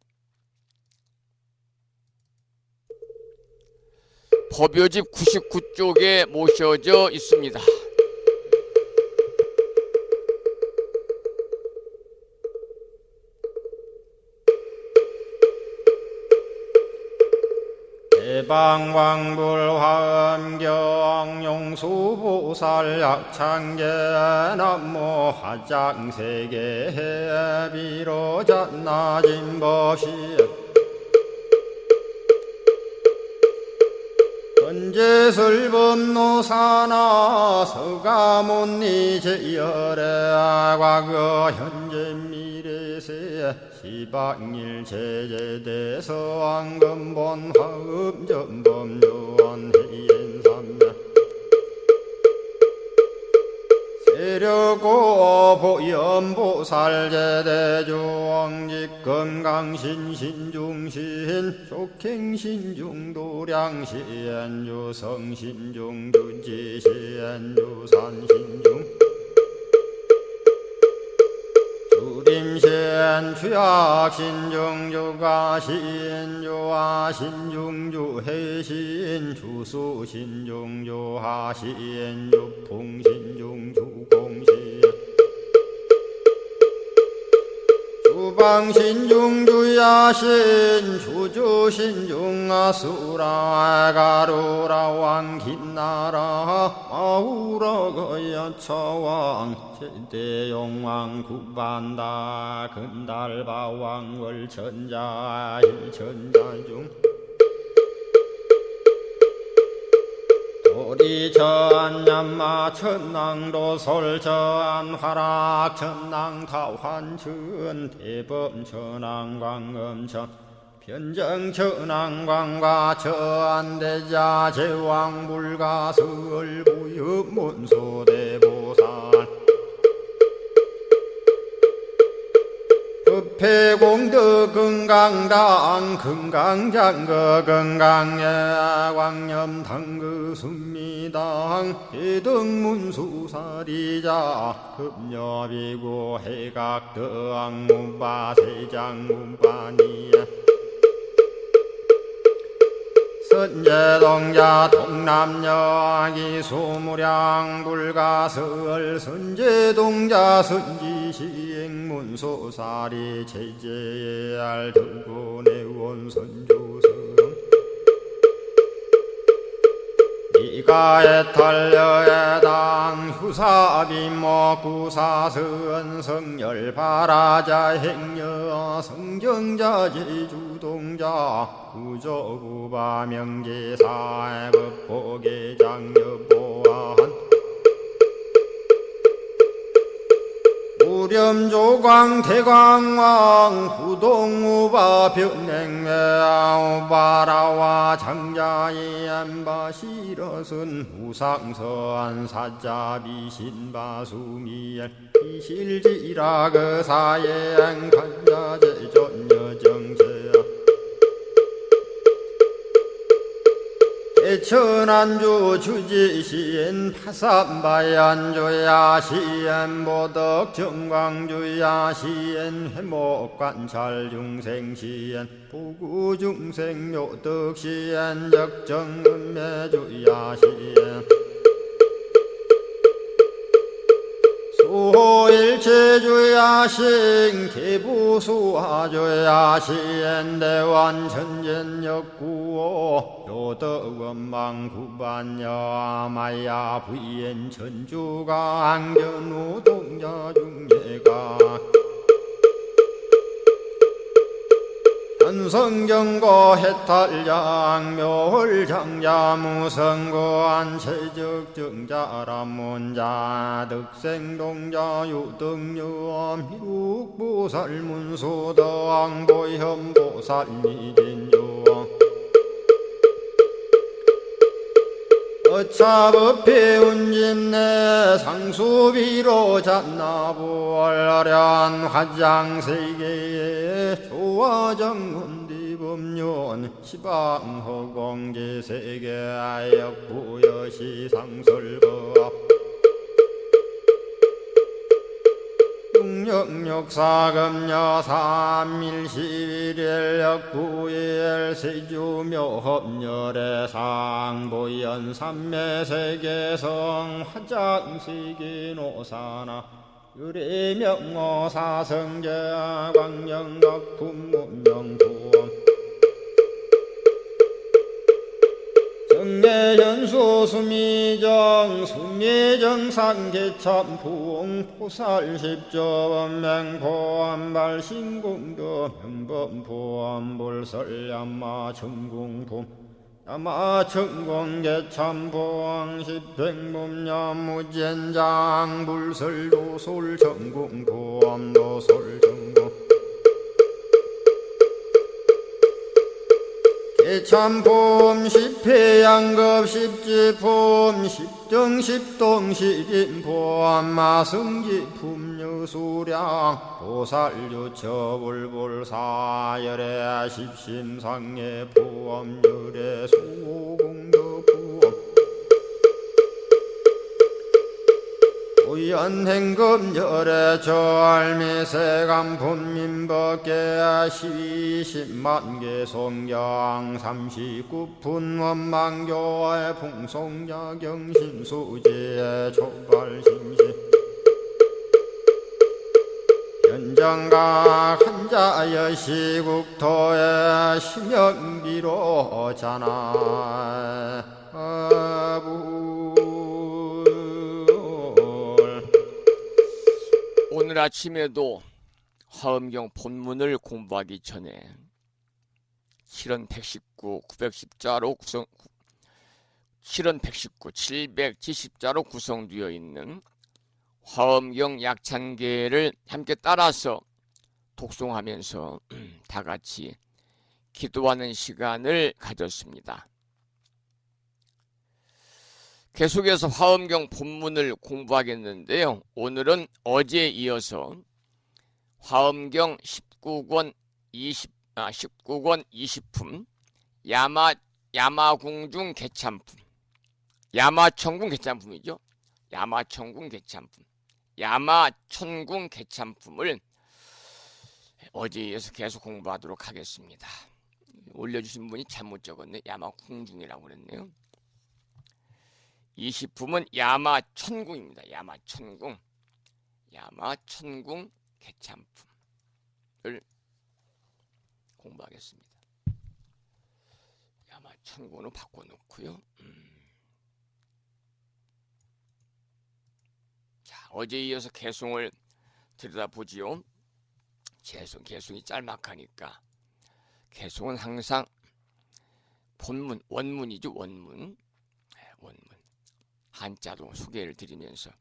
법요집 99쪽에 모셔져 있습니다. 대방광불 화엄경 용수보살 약찬계 남모 화장세계 비로잔나진 법시 건재설법노사나 서가몬니 제열의 과거 현재 미래세 시방일 제제대서 왕금본 화음전범 요한해인삼자 세력고 보연보살 제대주왕직 건강신신중신 족행신중도량시엔주 성신중주지시엔주 산신중 주림신 주약신중 주가신 주하신 중주해신 주수신 중주하신 주풍신 중주공신 주방신 중주야신 주주신 중아수라 가루라 왕김나라 마우라가야 차왕 제대용왕 구반다 금달바왕 월천자 일천자중 도리전 얀마 천낭도 솔전 화락 천낭 타환천 대범 천왕 광음천 변정 천왕광과 천대자 제왕 불가설 부유 문소대보살 급회공덕 금강당 금강장거 금강예 광염당그 순미당 해등문수사리자 급여비고 해각덕 문바 세장 문바니야 선제동자 동남여기 소무량 불가설 선제동자 선지시행문소사리 제제알 들고내원 선조성 이가에 탈려해당 휴사비모 구사선 성열 바라자 행여 성정자 제주동자 구조구바 명제사의 법보계장 여보한 우렴조광 대광왕 부동우바 변행외 우바라와 장자의 안바시러슨 우상선 사자비 신바수미엘 이실지라 그 사행 간자제 전여정제야 대천안주 주지시엔 파산바얀주야 시엔 보덕 정광주야 시엔 회목관찰 중생시엔 부구중생 묘덕시엔 역정음매주야 시엔 수호일체주야신 개부수하주야신 대완천전역구호 요덕원망구반여 마야 부인 천주가 안견우 동자중예가 현성경고 해탈장 묘홀장자 무성고한 체적정자람문자 득생동자 유등유엄 희룩보살문소덕보현보살미진유 어차법회 운진내 상수비로 잔나부얼련 화장세계에 조화정운디법륜 시방허공제세계 역부여시 상설법 육력사금여 삼일시일 역부일 세주묘협열의 상보연 삼매세계성 화장세계노사나 유래명어사성제 광영덕품문명부엄 정례현수 수미정 수미정상계참풍 포살십조범맹포암발신공도 명범포암불설야마 천궁품 야마천공계참포항 십행범야무젠장 불설도솔 천궁포암도솔천궁 개참폼 십회양급 십지폼 십정십동 십인폼 마승지품 유수량 보살유처불불사열의 십심상의 포엄열의 수공덕부엄 우연행금열의 저알미세간품민법계 시십만개 송경 39분 원망교의 풍송야경신수지의 촉발심시 현정각 한자여 시국토의 심영비로 자나 오늘 아침에도 화엄경 본문을 공부하기 전에 실은 119, 910자로 구성, 실은 119, 770자로 구성되어 있는 화엄경 약찬계를 함께 따라서 독송하면서 다 같이 기도하는 시간을 가졌습니다. 계속해서 화엄경 본문을 공부하겠는데요. 오늘은 어제에 이어서 화엄경 19권 20품 야마궁중 개참품 야마천궁 개참품이죠. 야마천궁 개참품 야마천궁 개참품을 어제에 이어서 계속 공부하도록 하겠습니다. 올려주신 분이 잘못 적었네. 야마궁중이라고 그랬네요. 20품은 야마천궁입니다. 야마천궁 개참품을 공부하겠습니다. 야마천궁으로 바꿔놓고요. 어제에 이어서 개송을 들여다보지요. 개송이 짤막하니까 개송은 항상 본문, 원문이죠. 원문. 한자로 소개를 드리면서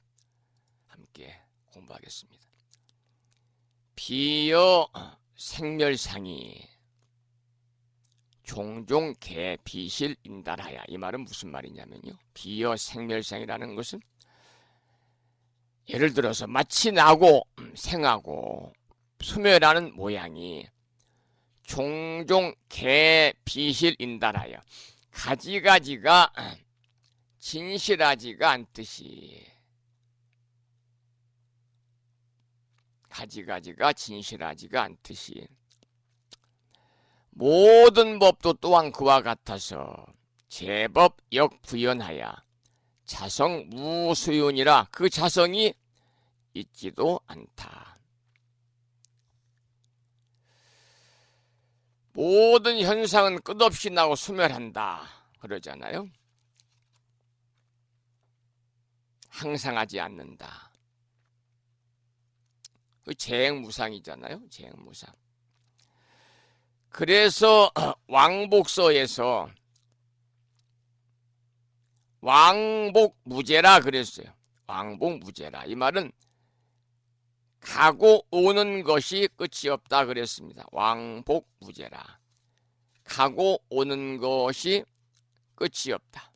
함께 공부하겠습니다. 비여 생멸상이 종종 개비실 인달하야. 이 말은 무슨 말이냐면요. 비여 생멸상이라는 것은 예를 들어서 마치 나고 생하고 소멸하는 모양이 종종 개비실 인달하여 가지가지가 진실하지가 않듯이 가지가지가 진실하지가 않듯이 모든 법도 또한 그와 같아서 제법 역부연하여 자성 무수윤이라 그 자성이 있지도 않다. 모든 현상은 끝없이 나고 소멸한다 그러잖아요. 항상하지 않는다. 그 재행무상이잖아요. 재행무상. 그래서 왕복서에서 왕복무제라 그랬어요. 왕복무제라. 이 말은 가고 오는 것이 끝이 없다 그랬습니다. 왕복무제라. 가고 오는 것이 끝이 없다.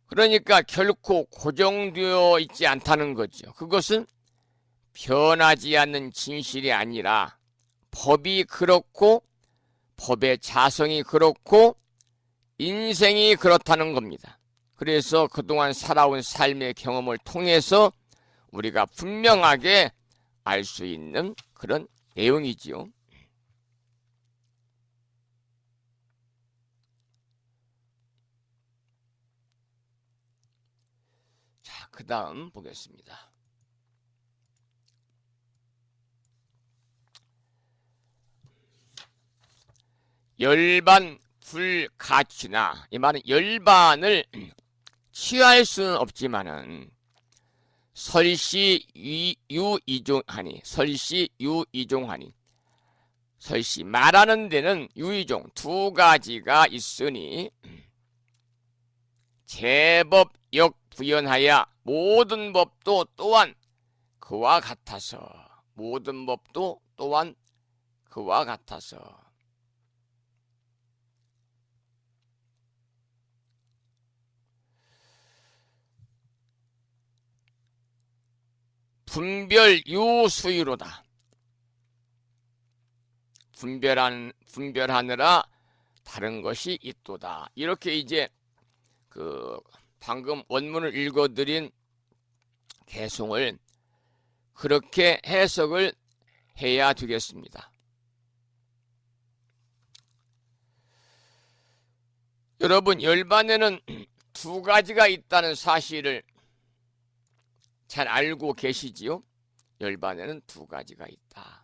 그러니까 결코 고정되어 있지 않다는 거죠. 그것은 변하지 않는 진실이 아니라 법이 그렇고 법의 자성이 그렇고 인생이 그렇다는 겁니다. 그래서 그동안 살아온 삶의 경험을 통해서 우리가 분명하게 알 수 있는 그런 내용이지요. 자, 그 다음 보겠습니다. 열반 불가취나 이 말은 열반을 취할 수는 없지만은 설시 유이종하니 설시 말하는 데는 유이종 두 가지가 있으니 제법 역부연하여 모든 법도 또한 그와 같아서 모든 법도 또한 그와 같아서 분별유수이로다. 분별하느라 다른 것이 있도다. 이렇게 이제 그 방금 원문을 읽어드린 개송을 그렇게 해석을 해야 되겠습니다. 여러분, 열반에는 두 가지가 있다는 사실을 잘 알고 계시지요? 열반에는 두 가지가 있다.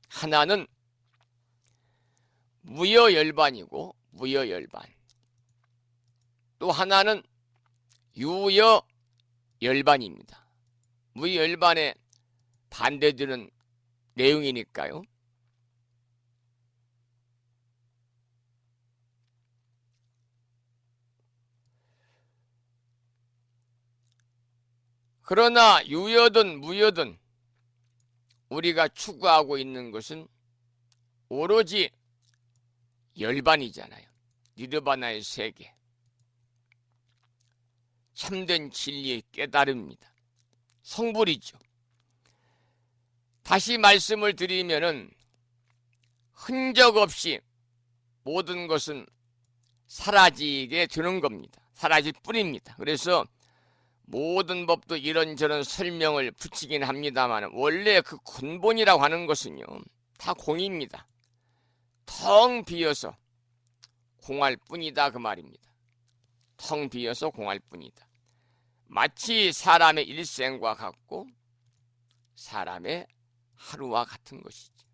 하나는 무여열반이고 무여열반. 또 하나는 유여열반입니다. 무여열반에 반대되는 내용이니까요. 그러나 유여든 무여든 우리가 추구하고 있는 것은 오로지 열반이잖아요. 니르바나의 세계. 참된 진리의 깨달음입니다. 성불이죠. 다시 말씀을 드리면은 흔적 없이 모든 것은 사라지게 되는 겁니다. 사라질 뿐입니다. 그래서 모든 법도 이런저런 설명을 붙이긴 합니다만 원래 그 근본이라고 하는 것은요 다 공입니다. 텅 비어서 공할 뿐이다 그 말입니다. 텅 비어서 공할 뿐이다. 마치 사람의 일생과 같고 사람의 하루와 같은 것이지.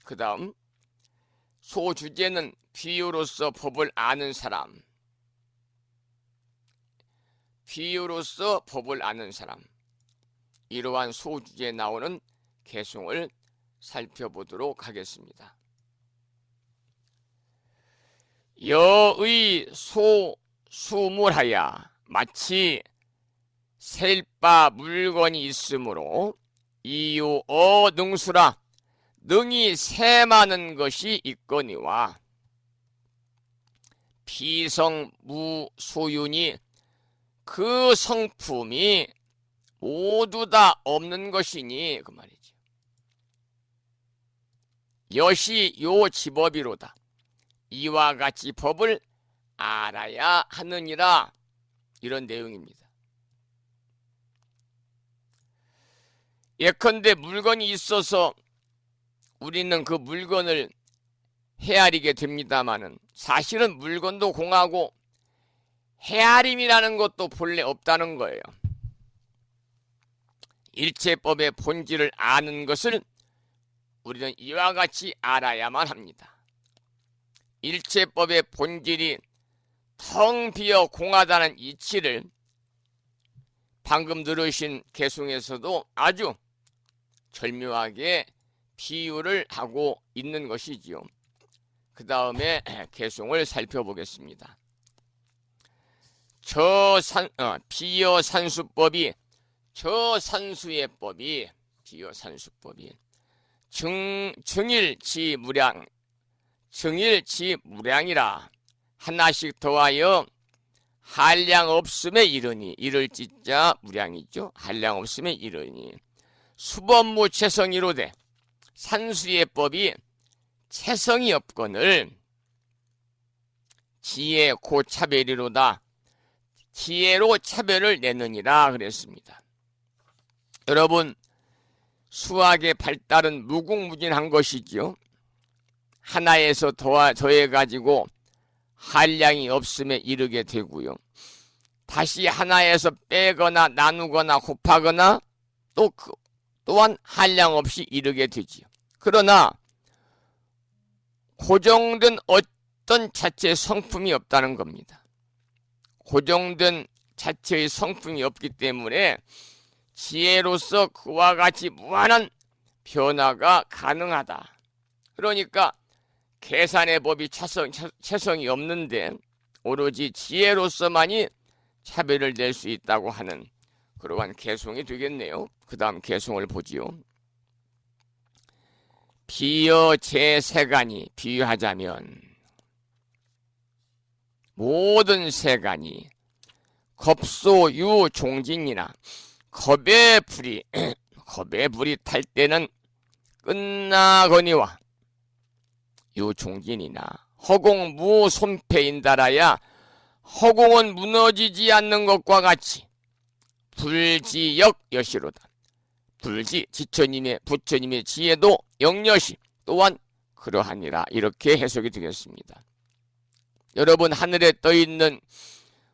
그 다음 소주제는 비유로서 법을 아는 사람. 비유로서 법을 아는 사람, 이러한 소주제에 나오는 개송을 살펴보도록 하겠습니다. 여의 소수물하여 마치 셀바 물건이 있으므로 이유어 능수라 능이 세많은 것이 있거니와 비성무소윤이 그 성품이 모두 다 없는 것이니 그 말이죠. 여시 요 지법이로다. 이와 같이 법을 알아야 하느니라. 이런 내용입니다. 예컨대 물건이 있어서 우리는 그 물건을 헤아리게 됩니다마는 사실은 물건도 공하고 헤아림이라는 것도 본래 없다는 거예요. 일체법의 본질을 아는 것을 우리는 이와 같이 알아야만 합니다. 일체법의 본질이 텅 비어 공하다는 이치를 방금 들으신 개송에서도 아주 절묘하게 비유를 하고 있는 것이지요. 그 다음에 개송을 살펴보겠습니다. 비여산수법이 저산수의 법이 비여산수법이 증일지무량이라 하나씩 더하여 한량 없음에 이르니 이를 찢자 무량이죠. 한량 없음에 이르니 수법무 체성이로되 산수의 법이 체성이 없거늘 지혜 고차별이로다. 지혜로 차별을 내느니라 그랬습니다. 여러분, 수학의 발달은 무궁무진한 것이지요. 하나에서 더해가지고 한량이 없음에 이르게 되고요. 다시 하나에서 빼거나 나누거나 곱하거나 또한 한량 없이 이르게 되지요. 그러나 고정된 어떤 자체의 성품이 없다는 겁니다. 고정된 자체의 성품이 없기 때문에 지혜로서 그와 같이 무한한 변화가 가능하다. 그러니까 계산의 법이 체성이 없는데 오로지 지혜로서만이 차별을 낼 수 있다고 하는 그러한 개송이 되겠네요. 그 다음 개송을 보지요. 비여 제세간이 비유하자면 모든 세간이 겁소유 종진이나 겁의 불이 탈 때는 끝나거니와 유종진이나 허공무 손패인달하야 허공은 무너지지 않는 것과 같이 불지역 여시로다. 불지 부처님의 지혜도 역여시 또한 그러하니라. 이렇게 해석이 되겠습니다. 여러분, 하늘에 떠있는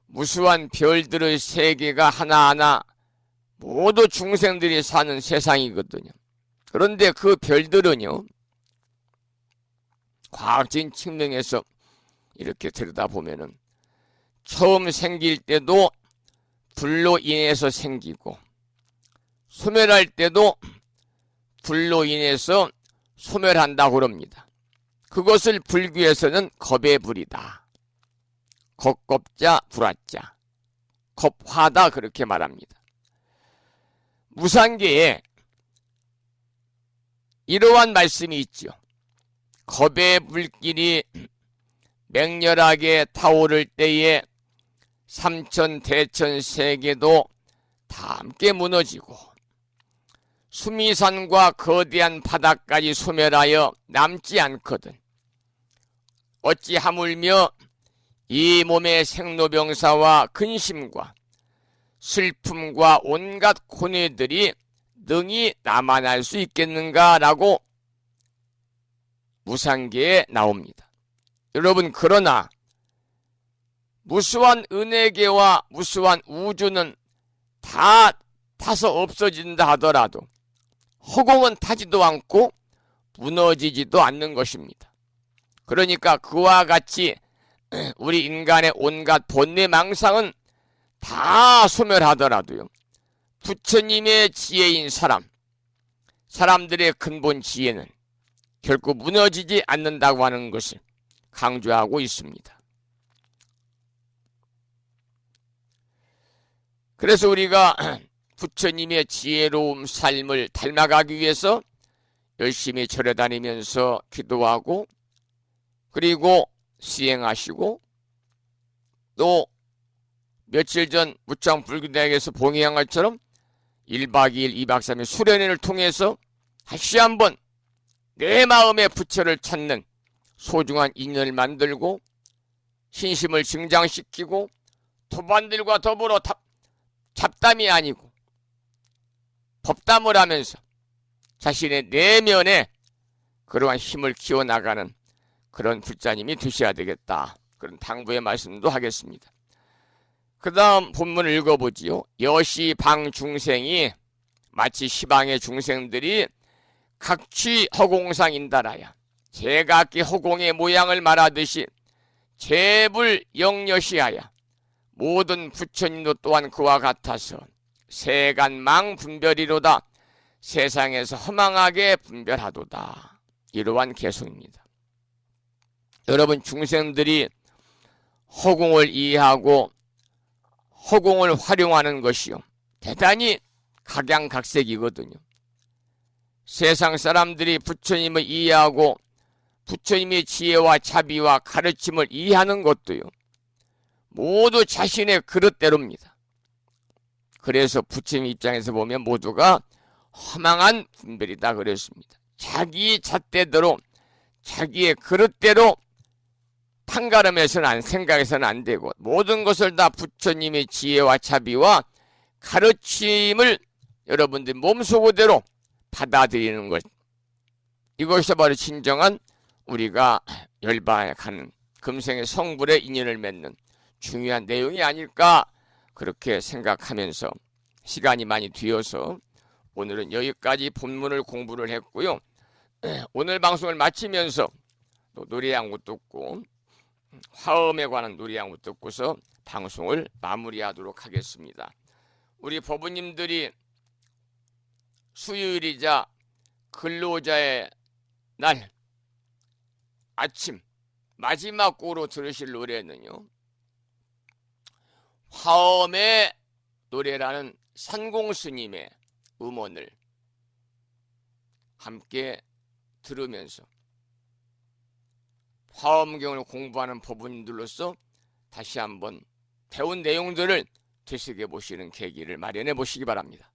무수한 별들의 세계가 하나하나 모두 중생들이 사는 세상이거든요. 그런데 그 별들은요, 과학적인 측면에서 이렇게 들여다보면은 처음 생길 때도 불로 인해서 생기고 소멸할 때도 불로 인해서 소멸한다고 그럽니다. 그것을 불교에서는 겁의 불이다. 겁겁자 불화자 겁화다 그렇게 말합니다. 무상계에 이러한 말씀이 있죠. 겁의 불길이 맹렬하게 타오를 때에 삼천 대천 세계도 다 함께 무너지고 수미산과 거대한 바다까지 소멸하여 남지 않거든. 어찌 하물며 이 몸의 생로병사와 근심과 슬픔과 온갖 고뇌들이 능히 남아날 수 있겠는가라고 무상계에 나옵니다. 여러분, 그러나 무수한 은혜계와 무수한 우주는 다 타서 없어진다 하더라도 허공은 타지도 않고 무너지지도 않는 것입니다. 그러니까 그와 같이 우리 인간의 온갖 본뇌 망상은 다 소멸하더라도요, 부처님의 지혜인 사람들의 근본 지혜는 결코 무너지지 않는다고 하는 것을 강조하고 있습니다. 그래서 우리가 부처님의 지혜로운 삶을 닮아가기 위해서 열심히 절에 다니면서 기도하고, 그리고 수행하시고, 또 며칠 전 무창불교대학에서 봉의한 것처럼 1박 2일, 2박 3일 수련회를 통해서 다시 한번 내 마음의 부처를 찾는 소중한 인연을 만들고 신심을 증장시키고, 도반들과 더불어 잡담이 아니고 법담을 하면서 자신의 내면에 그러한 힘을 키워나가는 그런 불자님이 되셔야 되겠다, 그런 당부의 말씀도 하겠습니다. 그 다음 본문을 읽어보지요. 여시방 중생이, 마치 시방의 중생들이 각취 허공상인달하야 제각기 허공의 모양을 말하듯이 재불영여시하야 모든 부처님도 또한 그와 같아서 세간망 분별이로다 세상에서 허망하게 분별하도다. 이러한 개성입니다. 여러분, 중생들이 허공을 이해하고 허공을 활용하는 것이요, 대단히 각양각색이거든요. 세상 사람들이 부처님을 이해하고 부처님의 지혜와 자비와 가르침을 이해하는 것도요, 모두 자신의 그릇대로입니다. 그래서 부처님 입장에서 보면 모두가 허망한 분별이다 그랬습니다. 자기 잣대대로, 자기의 그릇대로 판가름해서는 생각해서는 안 되고, 모든 것을 다 부처님의 지혜와 자비와 가르침을 여러분들 몸속으로 받아들이는 것, 이것이 바로 진정한 우리가 열반하는 금생의 성불의 인연을 맺는 중요한 내용이 아닐까, 그렇게 생각하면서 시간이 많이 뒤어서 오늘은 여기까지 본문을 공부를 했고요. 오늘 방송을 마치면서 또 노래 한 곡 듣고, 화엄에 관한 노래 한 곡 듣고서 방송을 마무리하도록 하겠습니다. 우리 법부님들이 수요일이자 근로자의 날 아침 마지막 곡으로 들으실 노래는요, 화엄의 노래라는 산공스님의 음원을 함께 들으면서 화엄경을 공부하는 법부님들로서 다시 한번 배운 내용들을 되새겨 보시는 계기를 마련해 보시기 바랍니다.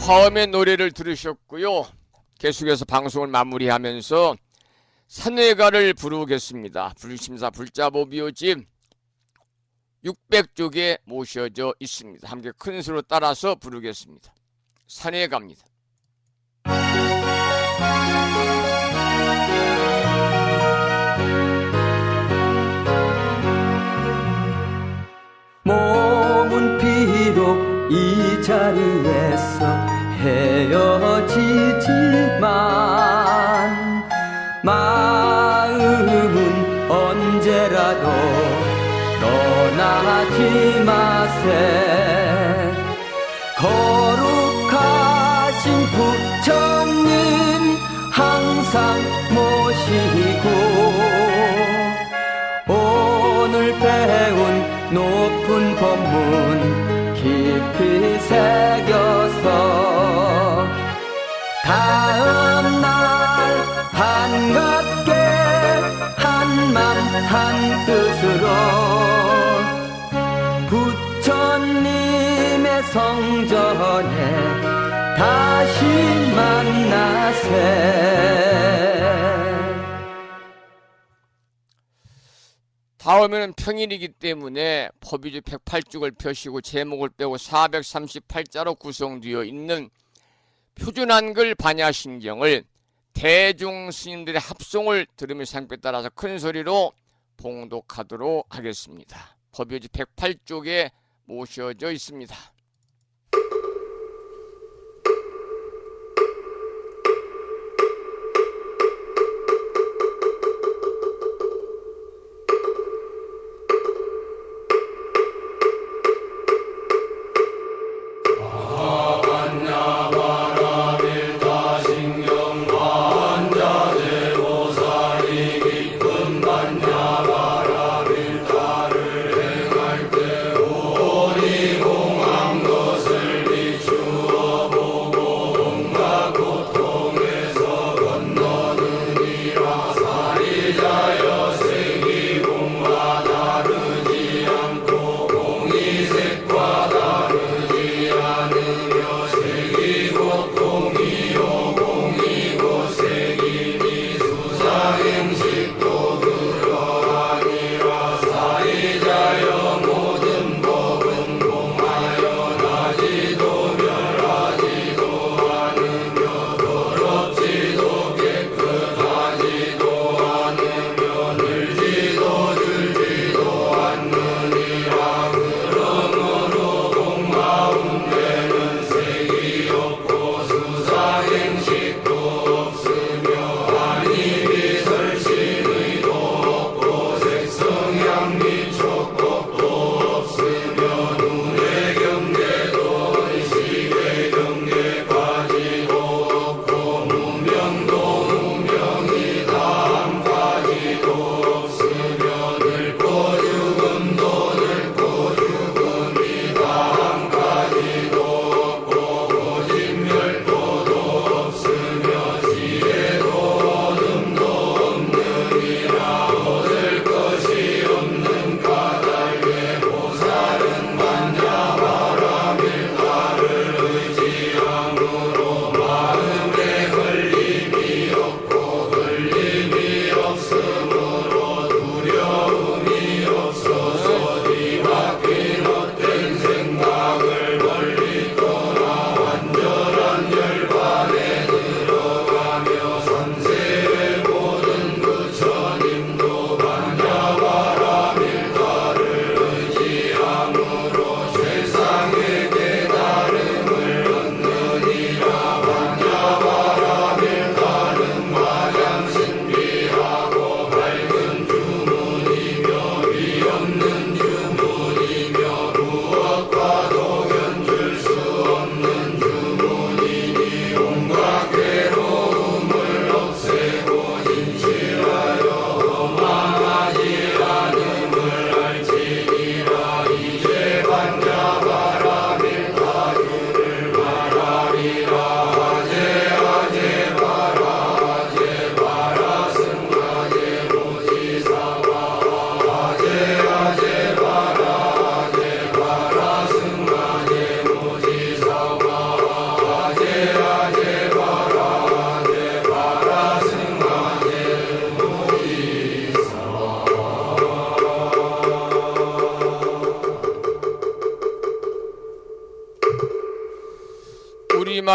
화엄의 노래를 들으셨고요. 계속해서 방송을 마무리하면서 산회가를 부르겠습니다. 불심사 불자보비오집 600쪽에 모셔져 있습니다. 함께 큰 소리로 따라서 부르겠습니다. 산회가입니다. 몸은 비록 이 자리에서 헤어지지만 마음은 언제라도 떠나지 마세. 거룩하신 부처님 항상 모시고 오늘 배운 높은 법문 깊이 새겨서 다음날 반갑게 한맘 한뜻으로 부처님의 성전에 다시 만나세. 다음에는 평일이기 때문에 법유주 108쪽을 펴시고 제목을 빼고 438자로 구성되어 있는 표준 한글 반야신경을 대중 스님들의 합송을 들으며 상표에 따라서 큰 소리로 봉독하도록 하겠습니다. 법유주 108쪽에 모셔져 있습니다. 공항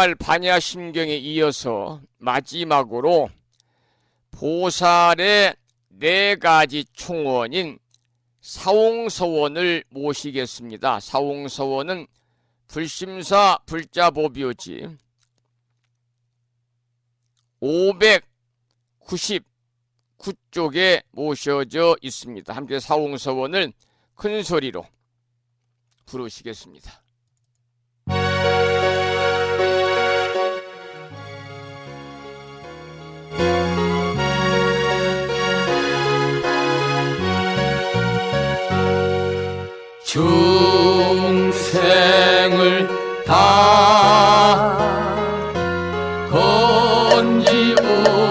초발 반야심경에 이어서 마지막으로 보살의 4가지 총원인 사홍서원을 모시겠습니다. 사홍서원은 불심사 불자보묘지 599쪽에 모셔져 있습니다. 함께 사홍서원을 큰 소리로 부르시겠습니다. 중생을 다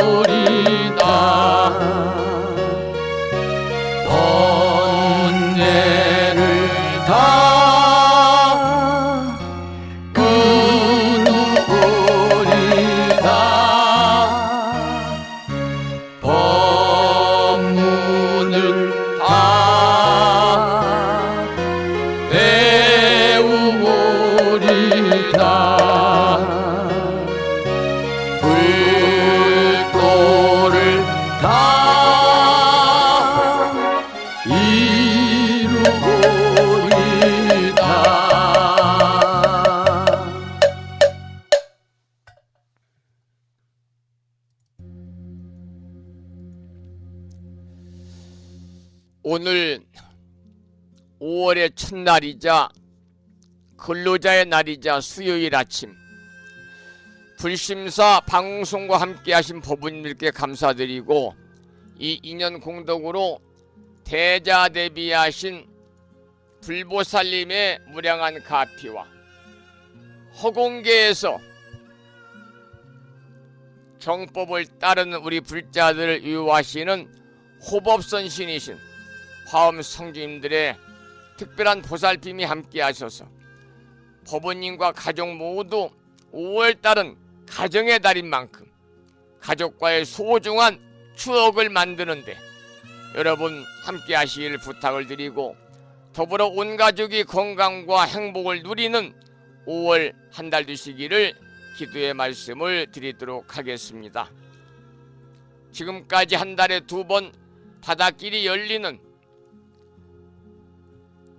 건지우리다 번뇌를 다 끊으리다 법문을 다 배우리다 불도를 다 이루리다. 오늘 5월의 첫날이자 근로자의 날이자 수요일 아침 불심사 방송과 함께 하신 법부님들께 감사드리고 이 인연 공덕으로 대자대비하신 불보살님의 무량한 가피와 허공계에서 정법을 따르는 우리 불자들을 유효하시는 호법선신이신 화엄 성주님들의 특별한 보살핌이 함께 하셔서 법원님과 가족 모두 5월달은 가정의 달인 만큼 가족과의 소중한 추억을 만드는데 여러분 함께 하시길 부탁을 드리고 더불어 온 가족이 건강과 행복을 누리는 5월 한 달 되시기를 기도의 말씀을 드리도록 하겠습니다. 지금까지 한 달에 2번 바닷길이 열리는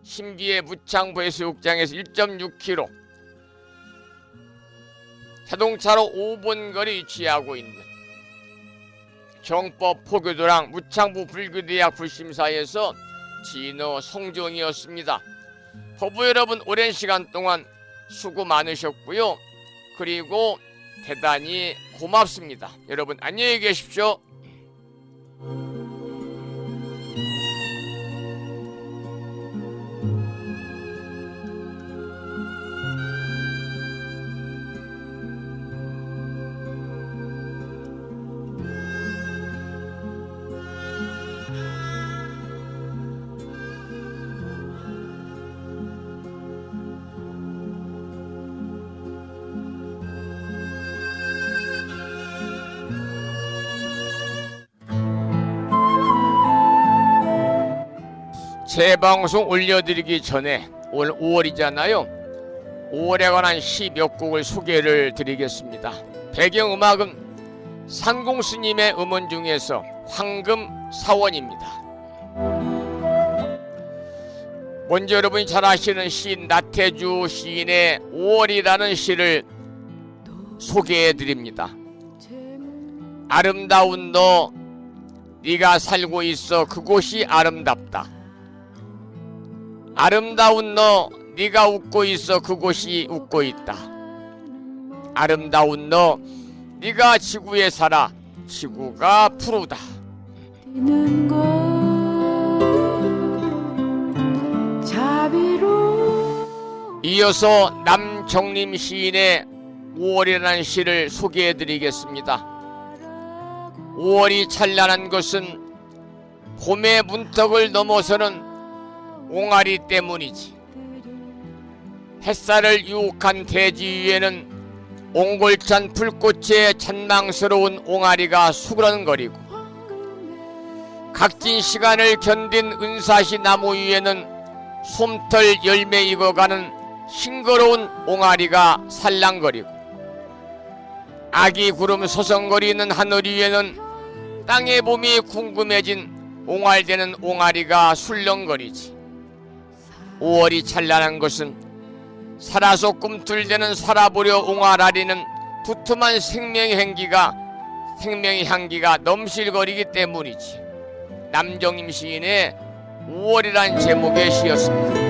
신비의 무창부 해수욕장에서 1.6km 자동차로 5분 거리 위치하고 있는 정법 포교도랑 무창부 불교대학 불심사에서 진호 성종이었습니다. 법부 여러분 오랜 시간 동안 수고 많으셨고요. 그리고 대단히 고맙습니다. 여러분 안녕히 계십시오. 새 방송 올려드리기 전에 오늘 5월이잖아요. 5월에 관한 시 몇 곡을 소개를 드리겠습니다. 배경음악은 산공스님의 음원 중에서 황금사원입니다. 먼저 여러분이 잘 아시는 시인 나태주 시인의 5월이라는 시를 소개해드립니다. 아름다운 너 네가 살고 있어 그곳이 아름답다. 아름다운 너 네가 웃고 있어 그곳이 웃고 있다. 아름다운 너 네가 지구에 살아 지구가 푸르다. 이어서 남정림 시인의 5월이라는 시를 소개해드리겠습니다. 5월이 찬란한 것은 봄의 문턱을 넘어서는 옹알이 때문이지. 햇살을 유혹한 대지 위에는 옹골찬 불꽃에 잔망스러운 옹알이가 수그러거리고 각진 시간을 견딘 은사시 나무 위에는 솜털 열매 익어가는 싱거로운 옹알이가 살랑거리고 아기 구름 서성거리는 하늘 위에는 땅의 봄이 궁금해진 옹알대는 옹알이가 술렁거리지. 5월이 찬란한 것은 살아서 꿈틀대는 살아보려 옹알아리는 두툼한 생명의 향기가 넘실거리기 때문이지. 남정임 시인의 5월이란 제목의 시였습니다.